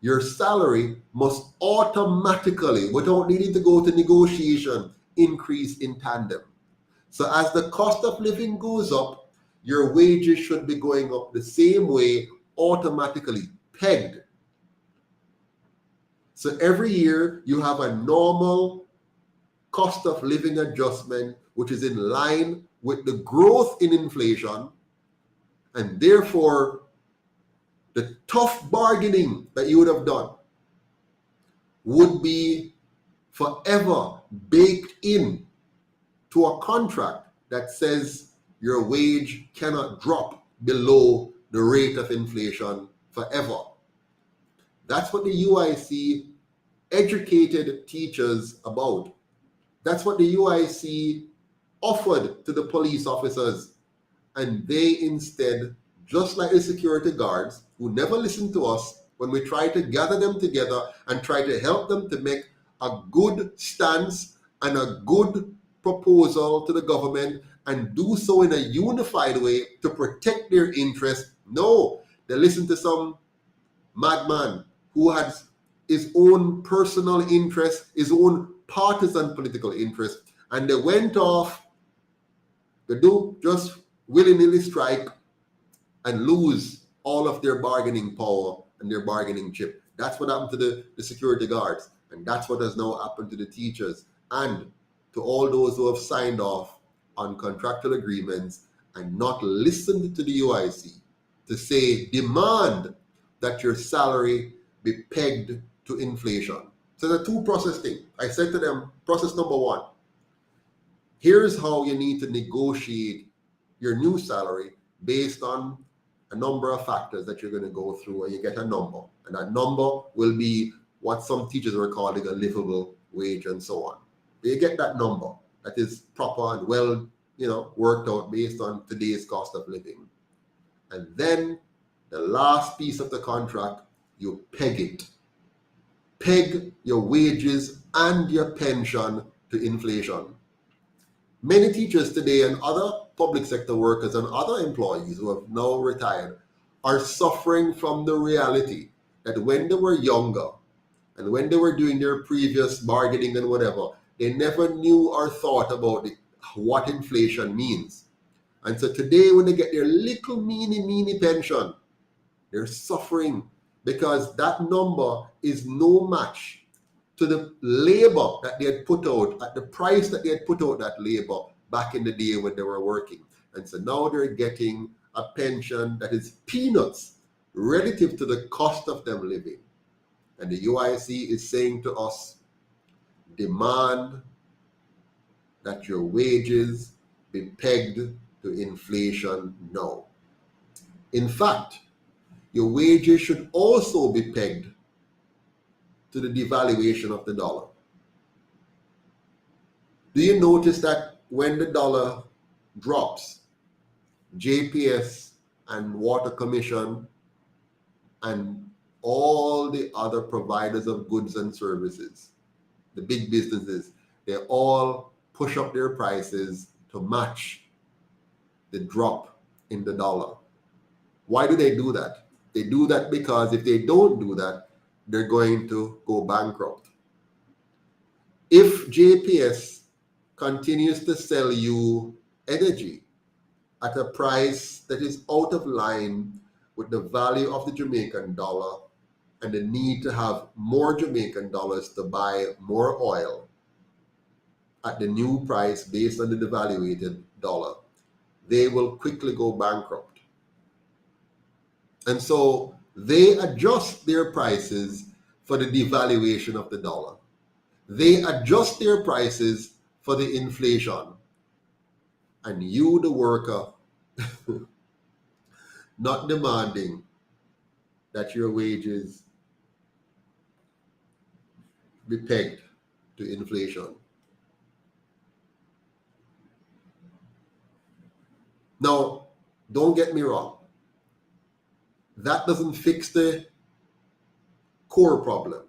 your salary must automatically, without needing to go to negotiation, increase in tandem. So as the cost of living goes up, your wages should be going up the same way, automatically pegged. So every year you have a normal cost of living adjustment, which is in line with the growth in inflation, and therefore the tough bargaining that you would have done would be forever baked in to a contract that says your wage cannot drop below the rate of inflation forever. That's what the UIC educated teachers about. That's what the UIC offered to the police officers. And they instead, just like the security guards, who never listened to us when we tried to gather them together and try to help them to make a good stance and a good proposal to the government and do so in a unified way to protect their interests. No, they listened to some madman who had his own personal interest, his own partisan political interest, and they went off to do just willy-nilly strike and lose all of their bargaining power and their bargaining chip. That's what happened to the security guards, and that's what has now happened to the teachers and to all those who have signed off on contractual agreements and not listened to the UIC to say, demand that your salary be pegged to inflation. So the two-process thing. I said to them, process number one, here's how you need to negotiate your new salary based on a number of factors that you're going to go through, and you get a number. And that number will be what some teachers are calling a livable wage and so on. But you get that number that is proper and well, worked out based on today's cost of living. And then the last piece of the contract, you peg it. Peg your wages and your pension to inflation. Many teachers today and other public sector workers and other employees who have now retired are suffering from the reality that when they were younger and when they were doing their previous bargaining and whatever, they never knew or thought about what inflation means. And so today when they get their little meeny pension, they're suffering because that number is no match to the labor that they had put out, at the price that they had put out that labor back in the day when they were working. And so now they're getting a pension that is peanuts relative to the cost of them living. And the UIC is saying to us, demand that your wages be pegged to inflation now. In fact, your wages should also be pegged to the devaluation of the dollar. Do you notice that when the dollar drops, JPS and Water Commission and all the other providers of goods and services, the big businesses, they all push up their prices to match the drop in the dollar. Why do they do that? They do that because if they don't do that, they're going to go bankrupt. If JPS continues to sell you energy at a price that is out of line with the value of the Jamaican dollar and the need to have more Jamaican dollars to buy more oil at the new price based on the devaluated dollar, they will quickly go bankrupt. And so they adjust their prices for the devaluation of the dollar. They adjust their prices for the inflation. And you, the worker, not demanding that your wages be pegged to inflation. Now, don't get me wrong. That doesn't fix the core problem.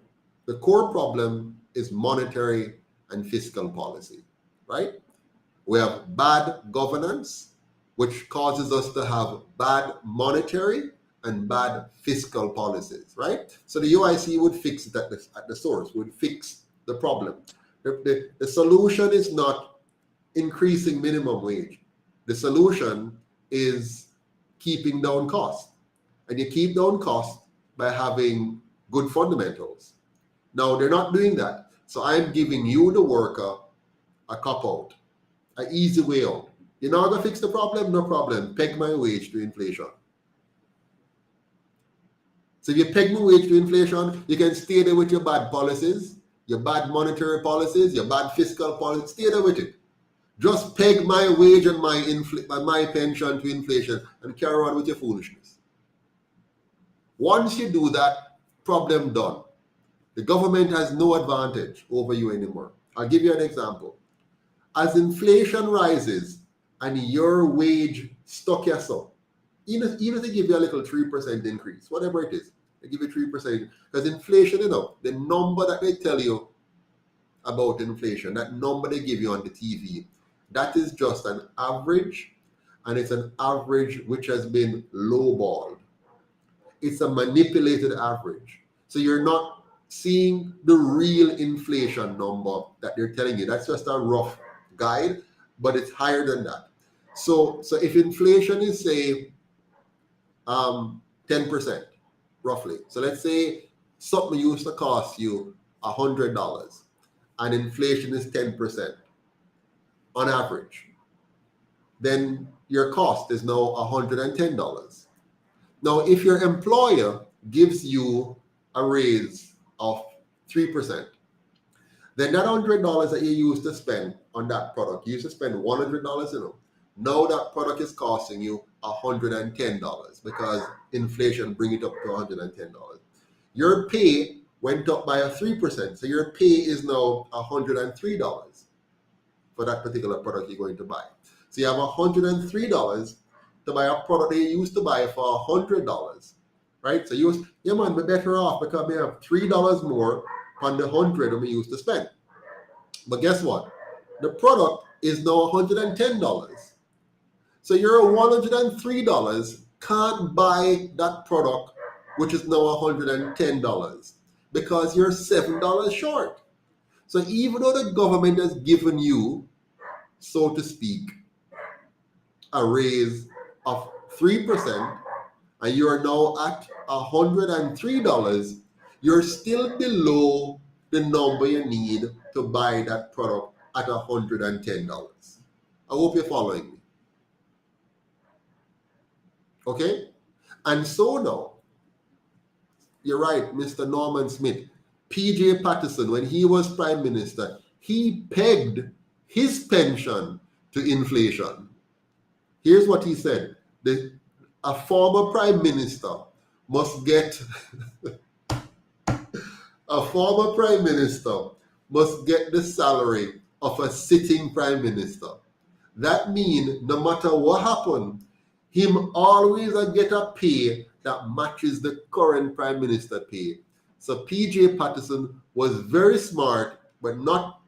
The core problem is monetary and fiscal policy, right? We have bad governance, which causes us to have bad monetary and bad fiscal policies, right? So the UIC would fix it at the source, would fix the problem. The solution is not increasing minimum wage. The solution is keeping down costs. And you keep down costs by having good fundamentals. Now, they're not doing that. So I'm giving you, the worker, a cop-out, an easy way out. You're not going to fix the problem? No problem. Peg my wage to inflation. So if you peg my wage to inflation, you can stay there with your bad policies, your bad monetary policies, your bad fiscal policies. Stay there with it. Just peg my wage and my pension to inflation and carry on with your foolishness. Once you do that, problem done. The government has no advantage over you anymore. I'll give you an example. As inflation rises and your wage stuck yourself, even if they give you a little 3% increase, whatever it is, they give you 3%. Because inflation, the number that they tell you about inflation, that number they give you on the TV, that is just an average, and it's an average which has been lowballed. It's a manipulated average. So you're not seeing the real inflation number that they're telling you. That's just a rough guide, but it's higher than that. So if inflation is, say, 10%, roughly. So let's say something used to cost you $100 and inflation is 10% on average. Then your cost is now $110. Now, if your employer gives you a raise of 3%, then that $100 that you used to spend on that product, you used to spend $100, now that product is costing you $110 because inflation bring it up to $110. Your pay went up by 3%, so your pay is now $103 for that particular product you're going to buy. So you have $103 to buy a product that you used to buy for $100, right? So you might be better off because we have $3 more on the 100 that we used to spend. But guess what? The product is now $110. So your $103 can't buy that product, which is now $110, because you're $7 short. So even though the government has given you, so to speak, a raise of 3%, and you are now at $103, you're still below the number you need to buy that product at $110. I hope you're following me. Okay? And so now, you're right, Mr. Norman Smith, PJ Patterson, when he was Prime Minister, he pegged his pension to inflation. Here's what he said. A former Prime Minister must get A former prime minister must get the salary of a sitting prime minister. That means no matter what happens, him always get a pay that matches the current prime minister pay. So PJ Patterson was very smart, but not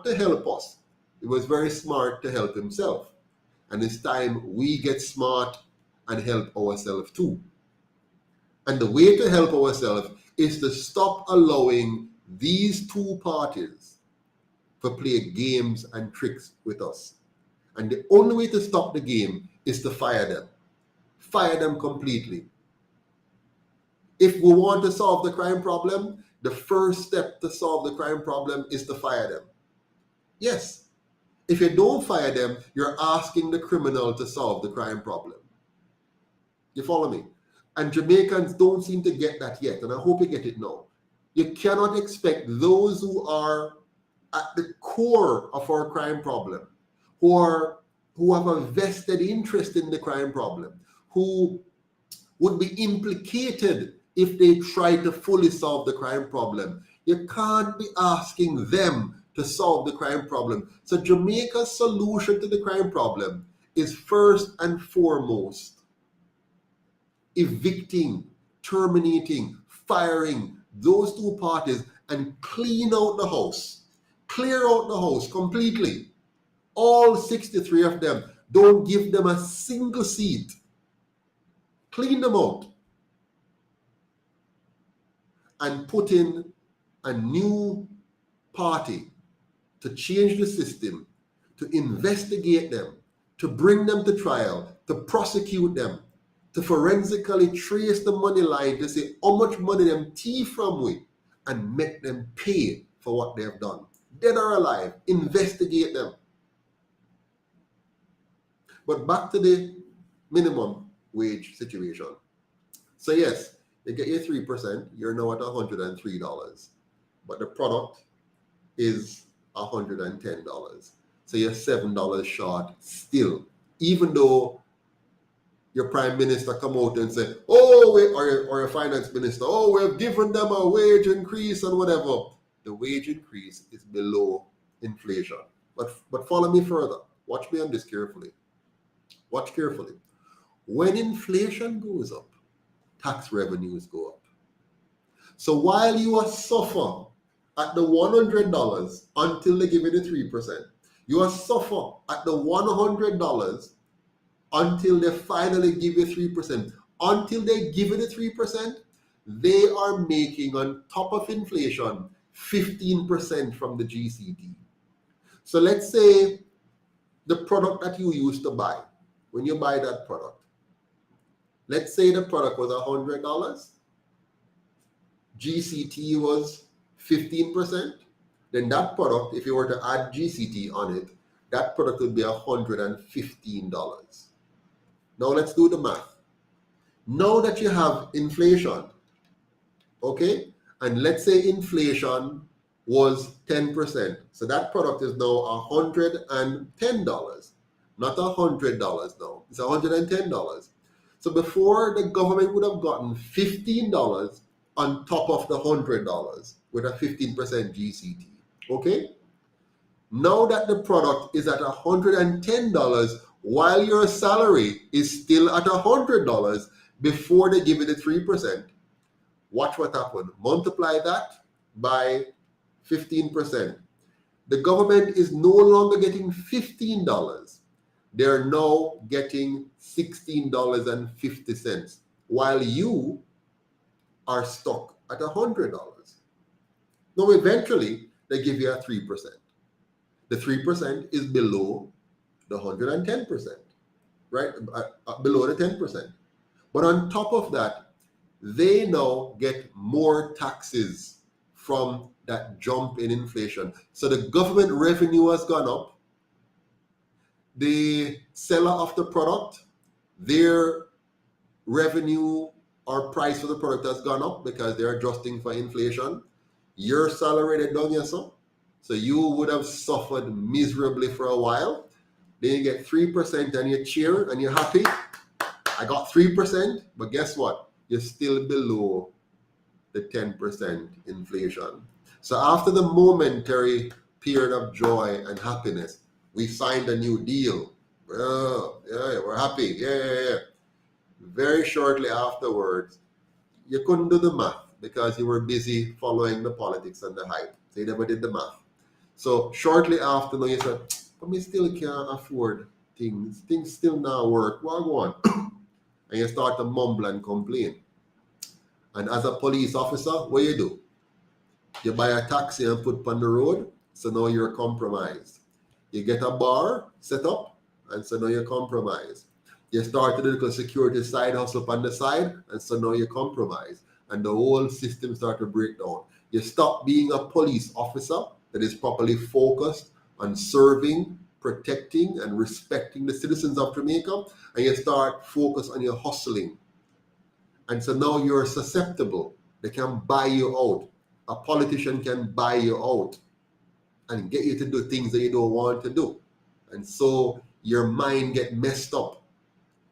to help us. He was very smart to help himself. And it's time we get smart and help ourselves too. And the way to help ourselves is to stop allowing these two parties to play games and tricks with us. And the only way to stop the game is to fire them. Fire them completely. If we want to solve the crime problem, the first step to solve the crime problem is to fire them. Yes. If you don't fire them, you're asking the criminal to solve the crime problem. You follow me? And Jamaicans don't seem to get that yet, and I hope you get it now. You cannot expect those who are at the core of our crime problem, who have a vested interest in the crime problem, who would be implicated if they try to fully solve the crime problem. You can't be asking them to solve the crime problem. So Jamaica's solution to the crime problem is first and foremost evicting, terminating, firing those two parties and clean out the house. Clear out the house completely. All 63 of them. Don't give them a single seat. Clean them out. And put in a new party to change the system, to investigate them, to bring them to trial, to prosecute them, to forensically trace the money line to say how much money them thief from we and make them pay for what they have done. Dead or alive, investigate them. But back to the minimum wage situation. So yes, you get your 3%, you're now at $103. But the product is $110. So you're $7 short still, even though your prime minister come out and say, or your finance minister, we've given them a wage increase and whatever. The wage increase is below inflation. But follow me further. Watch me on this carefully. Watch carefully. When inflation goes up, tax revenues go up. So while you are suffer at the $100 until they give you the 3%, you are suffer at the $100 until they finally give you 3%. Until they give you the 3%, they are making on top of inflation 15% from the GCT. So let's say the product that you used to buy, when you buy that product, let's say the product was $100, GCT was 15%, then that product, if you were to add GCT on it, that product would be $115. Now let's do the math. Now that you have inflation, okay, and let's say inflation was 10%, so that product is now $110, not $100 now, it's $110. So before, the government would have gotten $15 on top of the $100 with a 15% GCT, okay? Now that the product is at $110, while your salary is still at $100 before they give you the 3%, watch what happened. Multiply that by 15%. The government is no longer getting $15. They're now getting $16.50, while you are stuck at $100. Now, eventually, they give you a 3%. The 3% is below the 110%, right? Below the 10%. But on top of that, they now get more taxes from that jump in inflation. So the government revenue has gone up. The seller of the product, their revenue or price for the product has gone up because they're adjusting for inflation. Your salary is down, yes, sir. So you would have suffered miserably for a while. Then you get 3% and you cheer and you're happy. I got 3%, but guess what? You're still below the 10% inflation. So after the momentary period of joy and happiness, we signed a new deal. Well, yeah, we're happy. Yeah. Very shortly afterwards, you couldn't do the math because you were busy following the politics and the hype. So you never did the math. So shortly after, you said, but we still can't afford things. Things still not work. Well, go on. And you start to mumble and complain. And as a police officer, what do? You buy a taxi and put on the road, so now you're compromised. You get a bar set up, and so now you're compromised. You start to do the security side hustle on the side, and so now you're compromised. And the whole system start to break down. You stop being a police officer that is properly focused on serving, protecting, and respecting the citizens of Jamaica, and you start focus on your hustling. And so now you're susceptible. They can buy you out. A politician can buy you out and get you to do things that you don't want to do. And so your mind get messed up.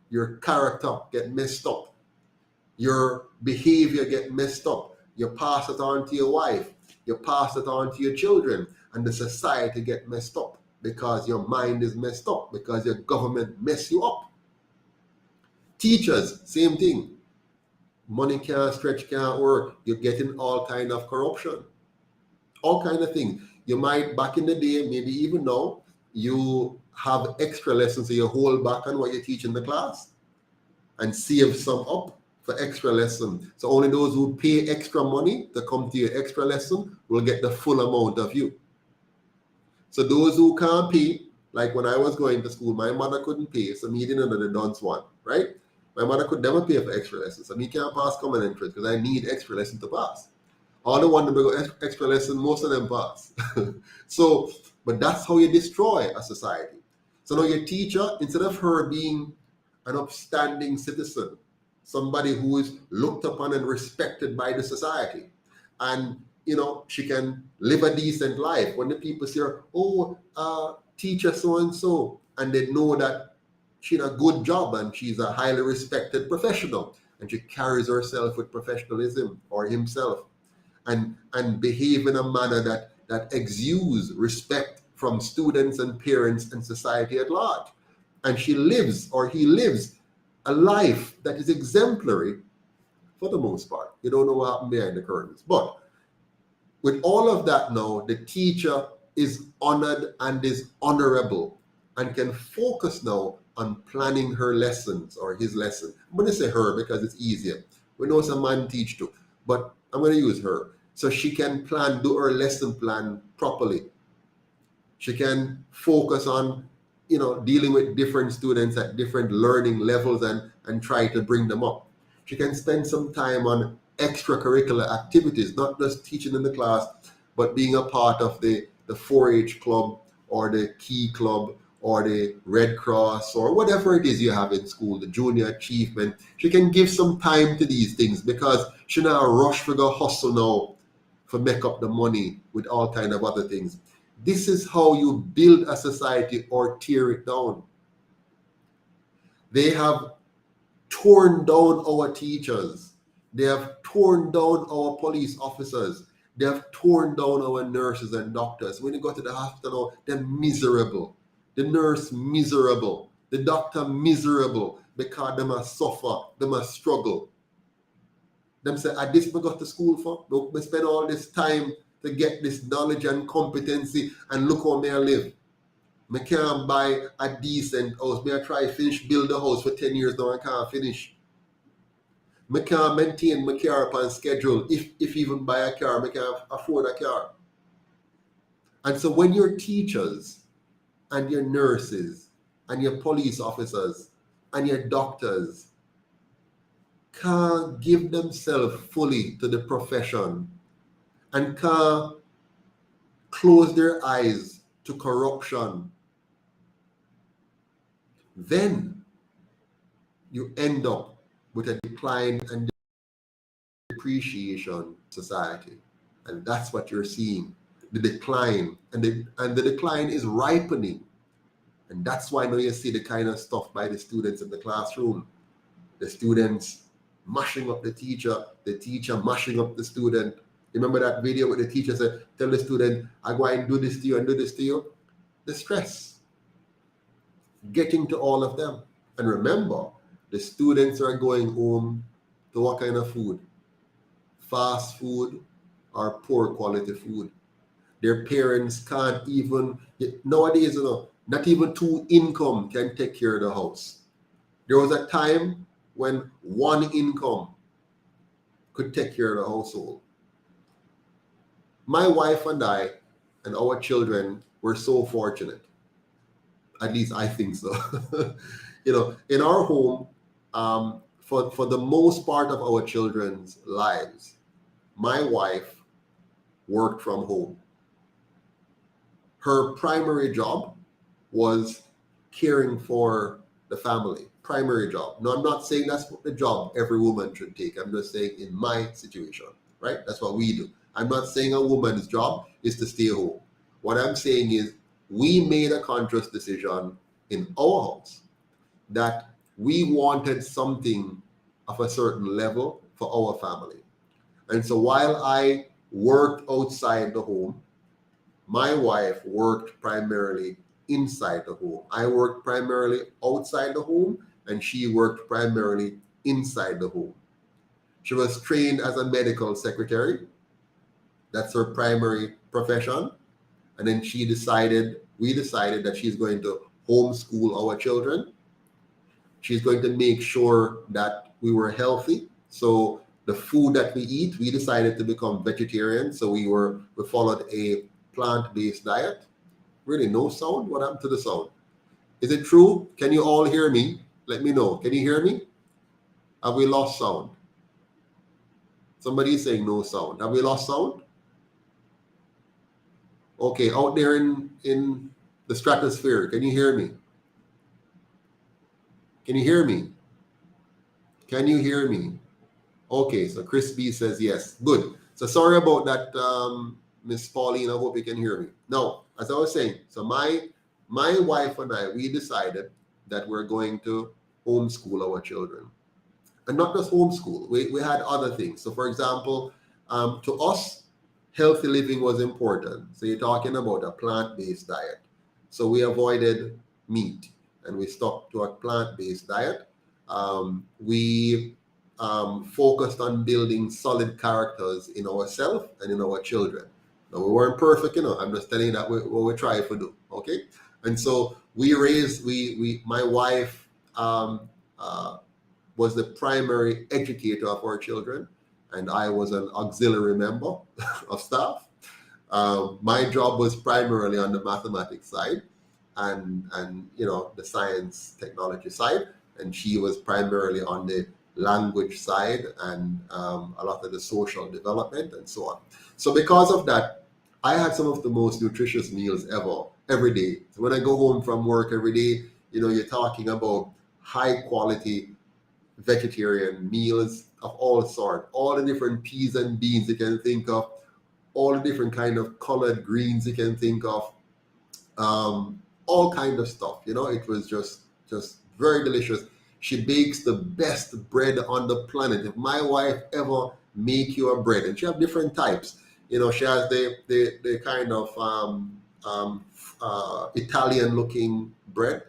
Your character get messed up. Your behavior get messed up. You pass it on to your wife. You pass it on to your children. And the society get messed up because your mind is messed up, because your government mess you up. Teachers, same thing. Money can't stretch, can't work. You're getting all kind of corruption. All kind of things. You might, back in the day, maybe even now, you have extra lessons, so you hold back on what you teach in the class and save some up for extra lesson. So only those who pay extra money to come to your extra lesson will get the full amount of you. So those who can't pay, like when I was going to school, my mother couldn't pay, so me didn't know the dunce one, right? My mother could never pay for extra lessons, so me can't pass common entrance because I need extra lesson to pass. All the ones that go extra lesson, most of them pass. So, but that's how you destroy a society. So now your teacher, instead of her being an upstanding citizen, somebody who is looked upon and respected by the society, and she can live a decent life. When the people say, teacher so-and-so, and they know that she's a good job and she's a highly respected professional, and she carries herself with professionalism, or himself, and behave in a manner that exudes respect from students and parents and society at large. And she lives, or he lives, a life that is exemplary for the most part. You don't know what happened behind the curtains. But with all of that now, the teacher is honored and is honorable and can focus now on planning her lessons, or his lesson. I'm going to say her because it's easier. We know some man teach too, but I'm going to use her. So she can do her lesson plan properly. She can focus on, dealing with different students at different learning levels and try to bring them up. She can spend some time on extracurricular activities, not just teaching in the class, but being a part of the 4-H club, or the Key Club, or the Red Cross, or whatever it is you have in school, the junior achievement. She can give some time to these things because she not rush for the hustle now for make up the money with all kind of other things. This is how you build a society or tear it down. They have torn down our teachers. They have torn down our police officers. They have torn down our nurses and doctors. When you go to the hospital, they're miserable. The nurse miserable. The doctor miserable because they must suffer, they must struggle. Them say, this I got to school for. We spend all this time to get this knowledge and competency, and look how I live. I can't buy a decent house. I try to build a house for 10 years now, I can't finish. I can't maintain my car upon schedule. If even buy a car, I can't afford a car. And so when your teachers and your nurses and your police officers and your doctors can't give themselves fully to the profession and can't close their eyes to corruption, then you end up with a decline and depreciation society. And that's what you're seeing, the decline. And the decline is ripening. And that's why now you see the kind of stuff by the students in the classroom. The students mashing up the teacher mashing up the student. Remember that video where the teacher said, tell the student, I go and do this to you and do this to you? The stress. Getting to all of them. And remember, the students are going home to what kind of food? Fast food or poor quality food. Their parents can't even, nowadays, not even 2 income can take care of the house. There was a time when 1 income could take care of the household. My wife and I and our children were so fortunate. At least I think so. In our home, for the most part of our children's lives, my wife worked from home. Her primary job was caring for the family. Primary job. No, I'm not saying that's the job every woman should take. I'm just saying in my situation, right? That's what we do. I'm not saying a woman's job is to stay home. What I'm saying is we made a conscious decision in our house that we wanted something of a certain level for our family. And so while I worked outside the home, my wife worked primarily inside the home. I worked primarily outside the home, and she worked primarily inside the home. She was trained as a medical secretary. That's her primary profession. And then we decided that she's going to homeschool our children. She's going to make sure that we were healthy. So the food that we eat, we decided to become vegetarian. So we followed a plant-based diet. Really, no sound? What happened to the sound? Is it true? Can you all hear me? Let me know. Can you hear me? Have we lost sound? Somebody is saying no sound. Have we lost sound? Okay, out there in the stratosphere, can you hear me? Can you hear me? Can you hear me? Okay, so Chris B says yes. Good. So sorry about that, Miss Pauline. I hope you can hear me. Now, as I was saying, so my wife and I, we decided that we're going to homeschool our children. And not just homeschool, we had other things. So for example, to us, healthy living was important. So you're talking about a plant-based diet. So we avoided meat and we stuck to a plant-based diet. We focused on building solid characters in ourselves and in our children. Now, we weren't perfect, I'm just telling you that what we try to do, okay? And so my wife was the primary educator of our children, and I was an auxiliary member of staff. My job was primarily on the mathematics side and the science technology side, and she was primarily on the language side and a lot of the social development and so on. So because of that, I had some of the most nutritious meals ever, every day. So when I go home from work every day, you're talking about high quality vegetarian meals of all sorts, all the different peas and beans you can think of, all the different kind of colored greens you can think of, all kind of stuff. It was just very delicious. She bakes the best bread on the planet. If my wife ever make you a bread, and she have different types, she has the kind of Italian looking bread.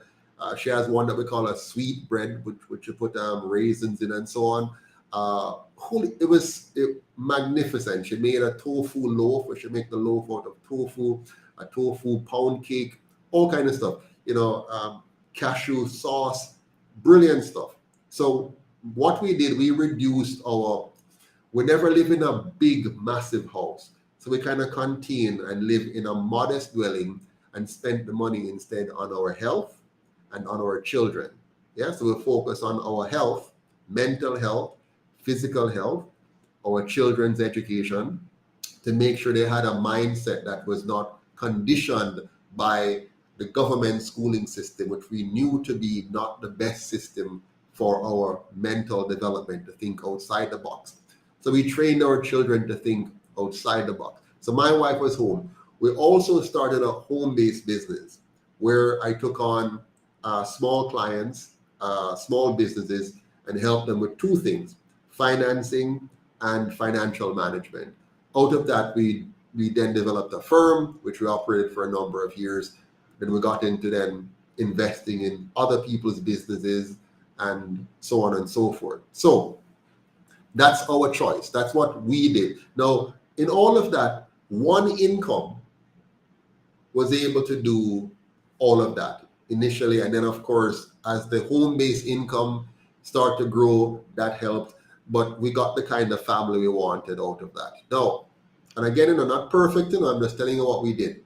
She has one that we call a sweet bread, which you put raisins in and so on. It was magnificent. She made a tofu loaf, where she make the loaf out of tofu, a tofu pound cake, all kind of stuff. Cashew sauce, brilliant stuff. So what we did, we reduced we never live in a big, massive house. So we kind of contain and live in a modest dwelling and spend the money instead on our health and on our children. Yeah, so we focus on our health, mental health, physical health, our children's education, to make sure they had a mindset that was not conditioned by the government schooling system, which we knew to be not the best system for our mental development, to think outside the box. So we trained our children to think outside the box. So my wife was home. We also started a home-based business where I took on small clients, small businesses, and helped them with 2 things. financing, and financial management. Out of that, we then developed a firm, which we operated for a number of years. Then we got into then investing in other people's businesses and so on and so forth. So that's our choice. That's what we did. Now, in all of that, one income was able to do all of that initially. And then, of course, as the home-based income started to grow, that helped. But we got the kind of family we wanted out of that. Now, and again, not perfect, I'm just telling you what we did.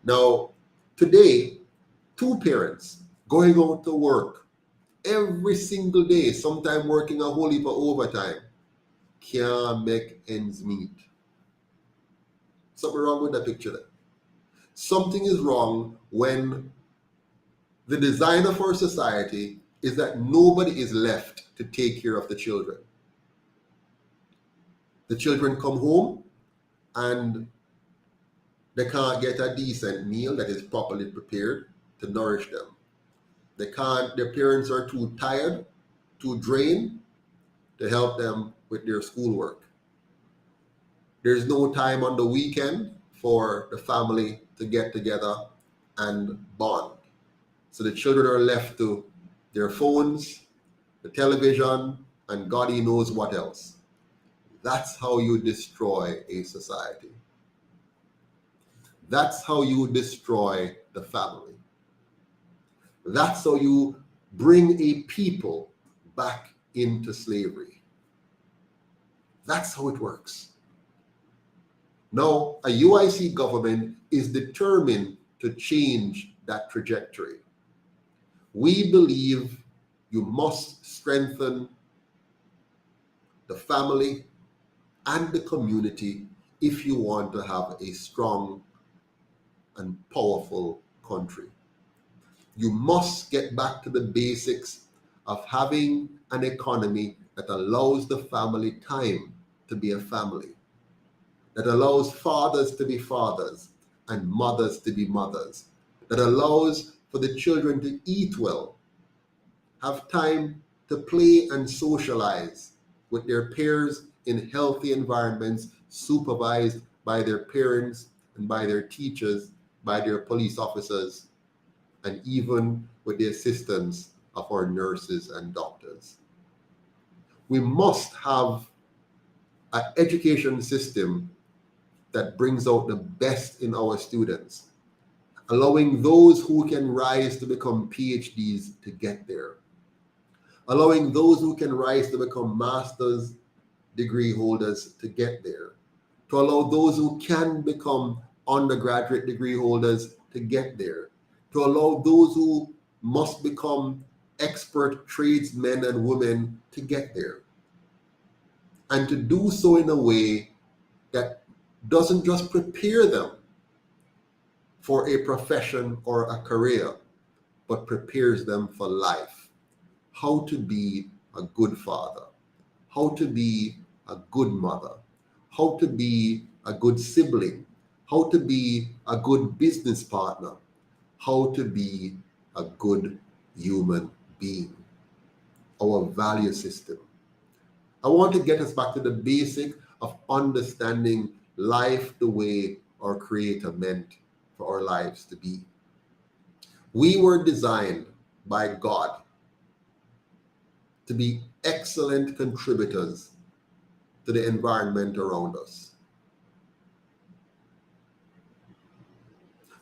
Now, today, two parents going out to work every single day, sometimes working a whole heap of overtime, can't make ends meet. Something wrong with that picture there. Something is wrong when the design of our society is that nobody is left to take care of the children. The children come home and they can't get a decent meal that is properly prepared to nourish them. Their parents are too tired, too drained to help them with their schoolwork. There's no time on the weekend for the family to get together and bond. So the children are left to their phones, the television, and God knows what else. That's how you destroy a society. That's how you destroy the family. That's how you bring a people back into slavery. That's how it works. Now, a UIC government is determined to change that trajectory. We believe you must strengthen the family and the community if you want to have a strong and powerful country. You must get back to the basics of having an economy that allows the family time to be a family, that allows fathers to be fathers and mothers to be mothers, that allows for the children to eat well, have time to play and socialize with their peers in healthy environments, supervised by their parents and by their teachers, by their police officers, and even with the assistance of our nurses and doctors. We must have an education system that brings out the best in our students, allowing those who can rise to become PhDs to get there, allowing those who can rise to become master's degree holders to get there, to allow those who can become undergraduate degree holders to get there, to allow those who must become expert tradesmen and women to get there, and to do so in a way that doesn't just prepare them for a profession or a career, but prepares them for life. How to be a good father, how to be a good mother, how to be a good sibling, how to be a good business partner, how to be a good human being. Our value system. I want to get us back to the basic of understanding life the way our Creator meant for our lives to be. We were designed by God to be excellent contributors to the environment around us.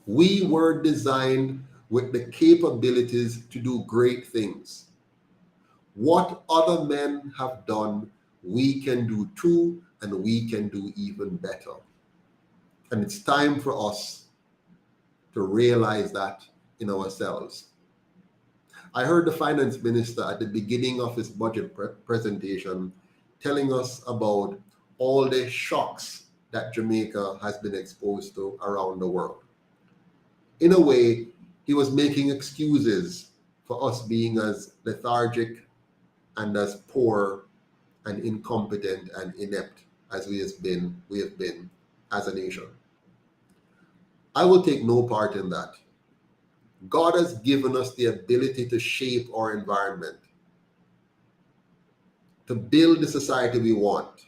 We were designed with the capabilities to do great things. What other men have done, we can do too, and we can do even better. And it's time for us to realize that in ourselves. I heard the finance minister at the beginning of his budget presentation telling us about all the shocks that Jamaica has been exposed to around the world. In a way, he was making excuses for us being as lethargic and as poor and incompetent and inept as we have been as a nation. I will take no part in that. God has given us the ability to shape our environment. to build the society we want.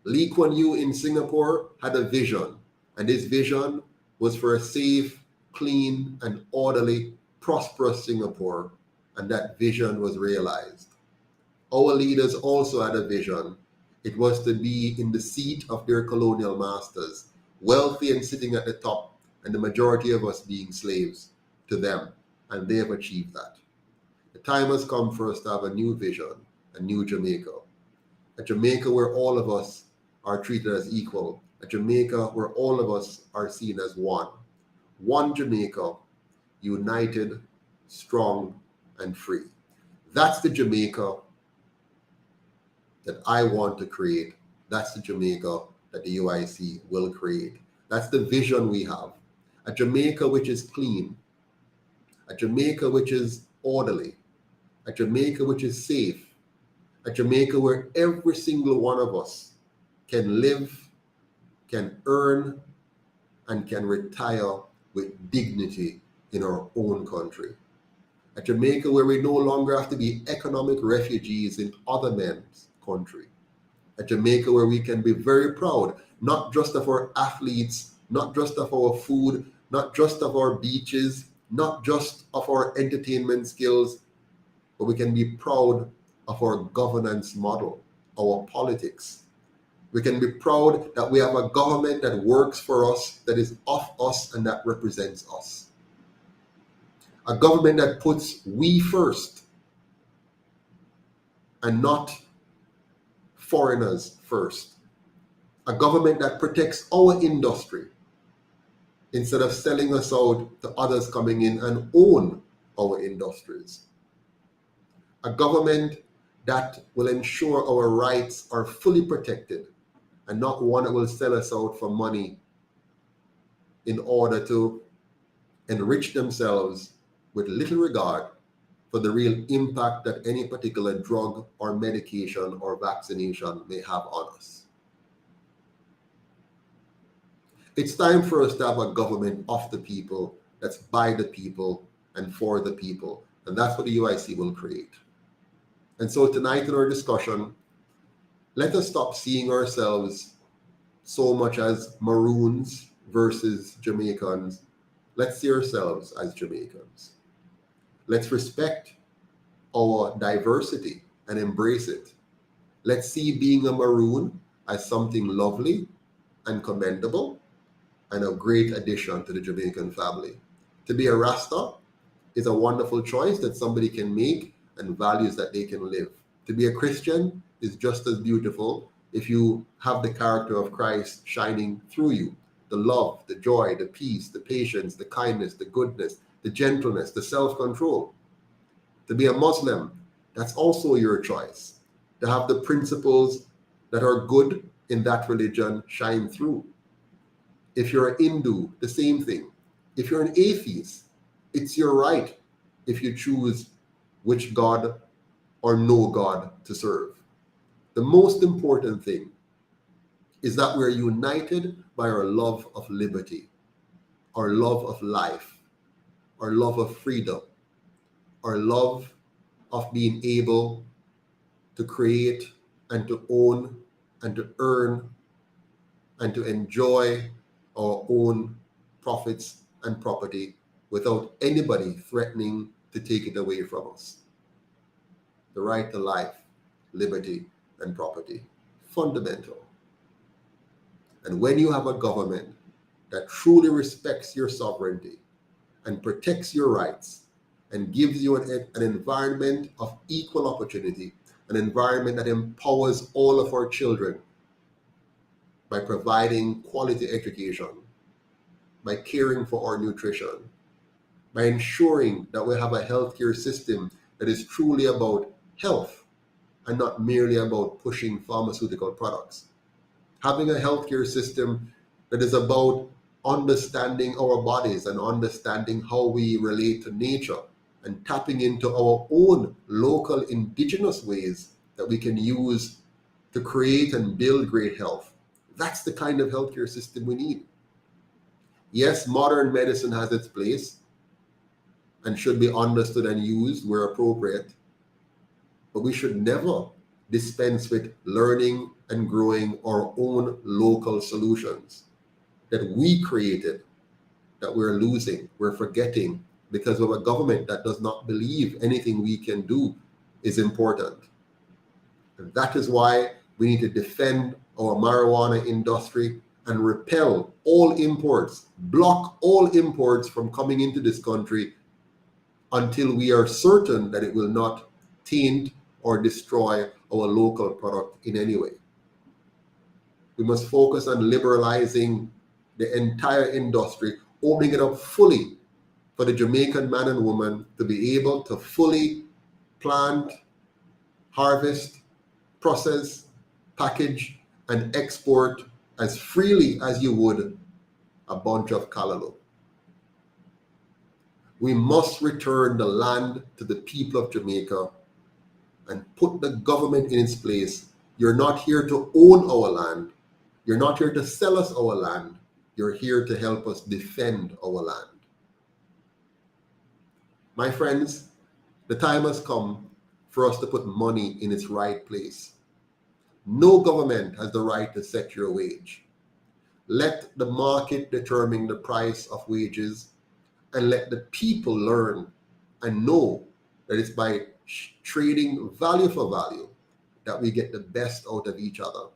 Lee Kuan Yew in Singapore had a vision, and his vision was for a safe, clean, and orderly, prosperous Singapore, and that vision was realized. Our leaders also had a vision. It was to be in the seat of their colonial masters, wealthy and sitting at the top, and the majority of us being slaves to them, and they have achieved that. The time has come for us to have a new vision, a new Jamaica. A Jamaica where all of us are treated as equal. A Jamaica where all of us are seen as one. One Jamaica, united, strong, and free. That's the Jamaica that I want to create. That's the Jamaica that the UIC will create. That's the vision we have. A Jamaica which is clean. A Jamaica which is orderly. A Jamaica which is safe. A Jamaica where every single one of us can live, can earn, and can retire with dignity in our own country. A Jamaica where we no longer have to be economic refugees in other men's country. A Jamaica where we can be very proud, not just of our athletes, not just of our food, not just of our beaches, not just of our entertainment skills, but we can be proud of our governance model, our politics. We can be proud that we have a government that works for us, that is of us, and that represents us. A government that puts we first and not foreigners first. A government that protects our industry instead of selling us out to others coming in and own our industries. A government that will ensure our rights are fully protected and not one that will sell us out for money in order to enrich themselves with little regard for the real impact that any particular drug or medication or vaccination may have on us. It's time for us to have a government of the people, that's by the people and for the people. And that's what the UIC will create. And so tonight in our discussion, let us stop seeing ourselves so much as Maroons versus Jamaicans. Let's see ourselves as Jamaicans. Let's respect our diversity and embrace it. Let's see being a Maroon as something lovely and commendable and a great addition to the Jamaican family. To be a Rasta is a wonderful choice that somebody can make and values that they can live. To be a Christian is just as beautiful if you have the character of Christ shining through you. The love, the joy, the peace, the patience, the kindness, the goodness, the gentleness, the self-control. To be a Muslim, that's also your choice. To have the principles that are good in that religion shine through. If you're a Hindu, the same thing. If you're an atheist, it's your right if you choose which God or no God to serve. The most important thing is that we're united by our love of liberty, our love of life, our love of freedom, our love of being able to create and to own and to earn and to enjoy our own profits and property without anybody threatening to take it away from us. The right to life, liberty, and property. Fundamental. And when you have a government that truly respects your sovereignty and protects your rights and gives you an environment of equal opportunity, an environment that empowers all of our children by providing quality education, by caring for our nutrition, by ensuring that we have a healthcare system that is truly about health and not merely about pushing pharmaceutical products. Having a healthcare system that is about understanding our bodies and understanding how we relate to nature and tapping into our own local indigenous ways that we can use to create and build great health. That's the kind of healthcare system we need. Yes, modern medicine has its place and should be understood and used where appropriate, but we should never dispense with learning and growing our own local solutions that we created, that we're losing, we're forgetting because of a government that does not believe anything we can do is important. And that is why we need to defend our marijuana industry and repel all imports, block all imports from coming into this country until we are certain that it will not taint or destroy our local product in any way. We must focus on liberalizing the entire industry, opening it up fully for the Jamaican man and woman to be able to fully plant, harvest, process, package, and export as freely as you would a bunch of callaloo. We must return the land to the people of Jamaica and put the government in its place. You're not here to own our land. You're not here to sell us our land. You're here to help us defend our land. My friends, the time has come for us to put money in its right place. No government has the right to set your wage. Let the market determine the price of wages, and let the people learn and know that it's by trading value for value that we get the best out of each other.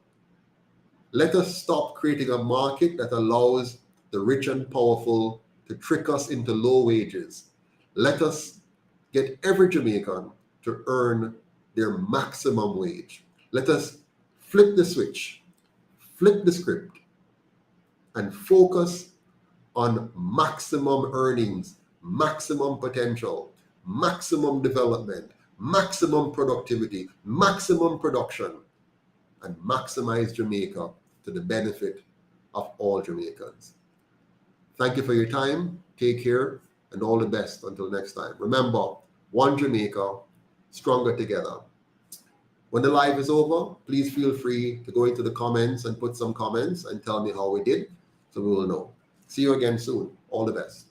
Let us stop creating a market that allows the rich and powerful to trick us into low wages. Let us get every Jamaican to earn their maximum wage. Let us flip the switch, flip the script, and focus on maximum earnings, maximum potential, maximum development, maximum productivity, maximum production, and maximize Jamaica to the benefit of all Jamaicans. Thank you for your time. Take care and all the best until next time. Remember, one Jamaica, stronger together. When the live is over, please feel free to go into the comments and put some comments and tell me how we did so we will know. See you again soon. All the best.